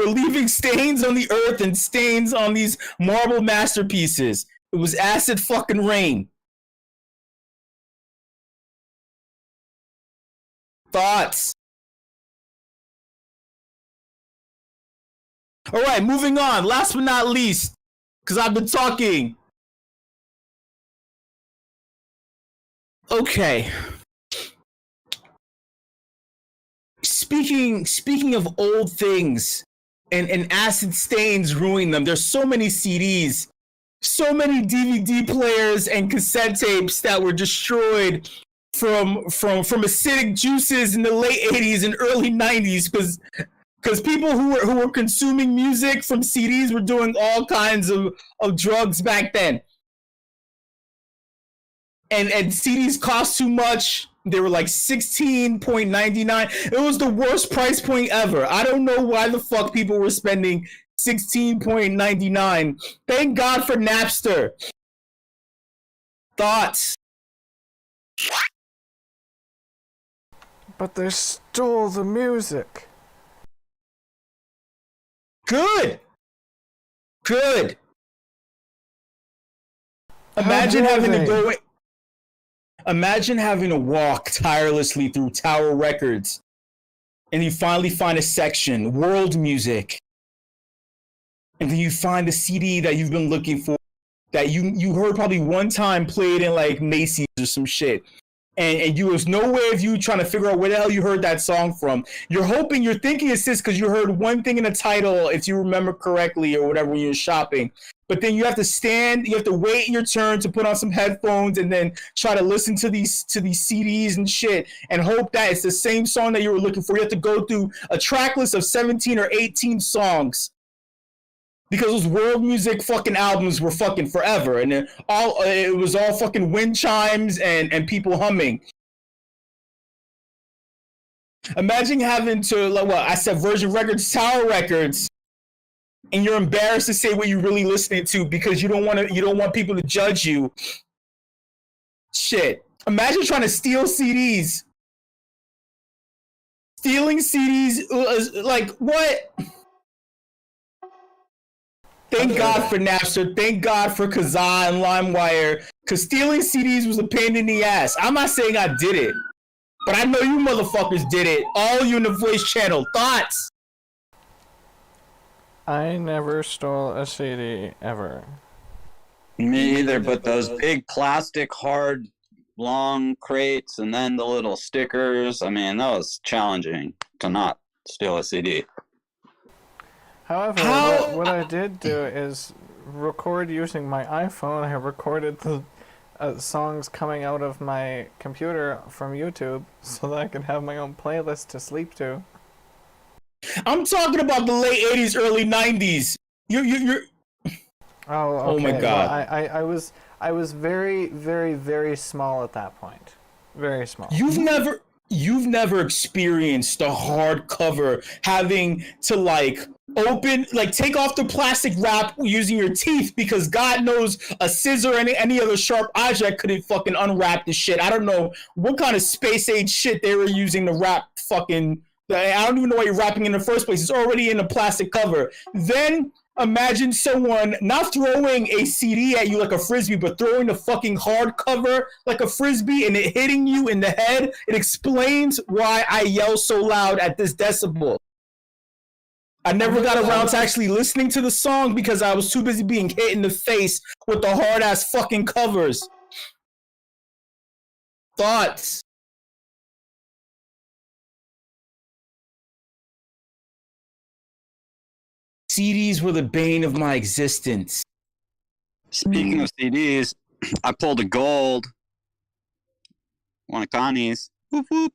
leaving stains on the earth and stains on these marble masterpieces. It was acid fucking rain. Thoughts? All right, moving on. Last but not least, because I've been talking. Okay. Speaking of old things and acid stains ruining them, there's so many CDs, so many DVD players and cassette tapes that were destroyed from acidic juices in the late 80s and early 90s because people who were consuming music from CDs were doing all kinds of drugs back then. And CDs cost too much. They were like $16.99. It was the worst price point ever. I don't know why the fuck people were spending $16.99. Thank God for Napster. Thoughts? But they stole the music. Good. Imagine having to walk tirelessly through Tower Records and you finally find a section, world music. And then you find the CD that you've been looking for that you heard probably one time played in like Macy's or some shit. And you was no way of you trying to figure out where the hell you heard that song from. You're thinking it's this because you heard one thing in the title, if you remember correctly or whatever when you're shopping. But then you have to wait your turn to put on some headphones and then try to listen to these CDs and shit and hope that it's the same song that you were looking for. You have to go through a track list of 17 or 18 songs. Because those world music fucking albums were fucking forever, and it was all fucking wind chimes and people humming. Imagine having to I said Virgin Records, Tower Records, and you're embarrassed to say what you're really listening to because you don't want people to judge you. Shit. Imagine trying to steal CDs. Stealing CDs, like what? Thank God for Napster. Thank God for Kazaa and LimeWire. Because stealing CDs was a pain in the ass. I'm not saying I did it. But I know you motherfuckers did it. All you in the voice channel. Thoughts? I never stole a CD ever. Me either, but those big plastic, hard, long crates and then the little stickers. I mean, that was challenging to not steal a CD. However, what I did do is record using my iPhone. I recorded the songs coming out of my computer from YouTube so that I could have my own playlist to sleep to. I'm talking about the late 80s, early 90s. You're... Oh, okay. Oh my God. Well, I was very, very, very small at that point. Very small. You've never experienced a hardcover having to take off the plastic wrap using your teeth because God knows a scissor or any other sharp object couldn't fucking unwrap the shit. I don't know what kind of space age shit they were using to wrap fucking. I don't even know why you're wrapping in the first place. It's already in a plastic cover. Then imagine someone not throwing a CD at you like a frisbee, but throwing the fucking hardcover like a frisbee and it hitting you in the head. It explains why I yell so loud at this decibel. I never got around to actually listening to the song because I was too busy being hit in the face with the hard-ass fucking covers. Thoughts? CDs were the bane of my existence. Speaking of CDs, I pulled a gold. One of Connie's. Whoop, whoop.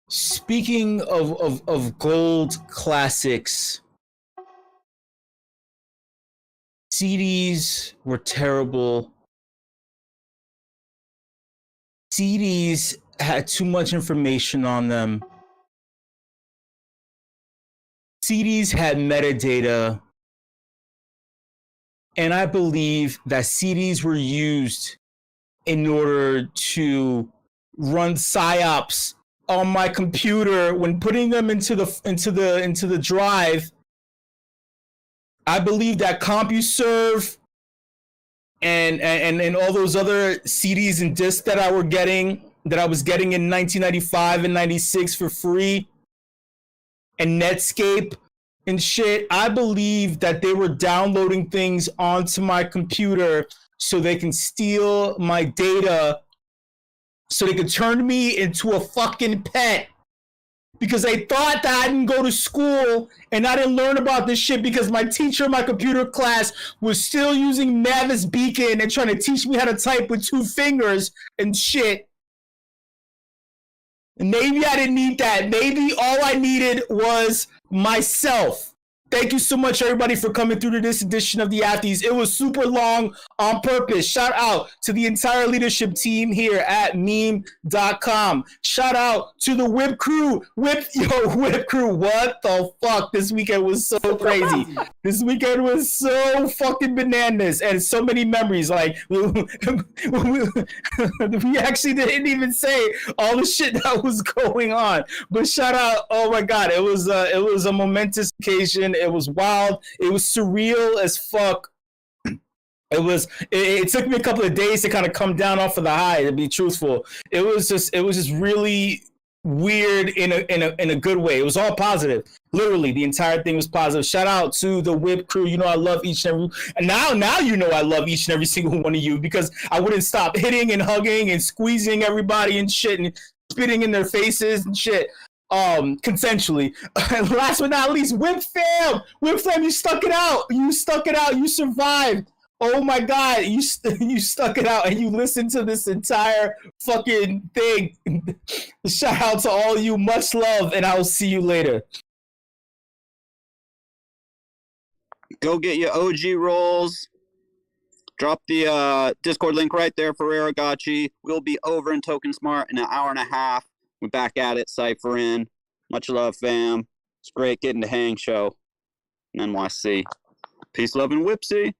Speaking of gold classics, CDs were terrible. CDs had too much information on them. CDs had metadata. And I believe that CDs were used in order to run psyops on my computer when putting them into the drive. I believe that CompuServe and all those other CDs and discs that I was getting in 1995 and 96 for free, and Netscape and shit, I believe that they were downloading things onto my computer so they can steal my data, so they could turn me into a fucking pet. Because they thought that I didn't go to school and I didn't learn about this shit because my teacher in my computer class was still using Mavis Beacon and trying to teach me how to type with 2 fingers and shit. And maybe I didn't need that. Maybe all I needed was myself. Thank you so much, everybody, for coming through to this edition of the Afties. It was super long on purpose. Shout out to the entire leadership team here at meme.com. Shout out to the WIP crew. WIP crew. What the fuck? This weekend was so crazy. This weekend was so fucking bananas and so many memories. Like, we actually didn't even say all the shit that was going on. But shout out. Oh my God. It was a momentous occasion. It was wild. It was surreal as fuck. It took me a couple of days to kind of come down off of the high, to be truthful. It was just really weird in a good way. It was all positive. Literally, the entire thing was positive. Shout out to the WIP crew. You know I love each and every, and now you know I love each and every single one of you, because I wouldn't stop hitting and hugging and squeezing everybody and shit and spitting in their faces and shit. Consensually. Last but not least, WIP fam, you stuck it out. You survived. Oh my God, you stuck it out and you listened to this entire fucking thing. Shout out to all you. Much love, and I will see you later. Go get your OG rolls. Drop the Discord link right there for Aragachi. We'll be over in Token Smart in an hour and a half. We're back at it, Cypher in. Much love, fam. It's great getting to hang show in NYC. Peace, love, and whipsy.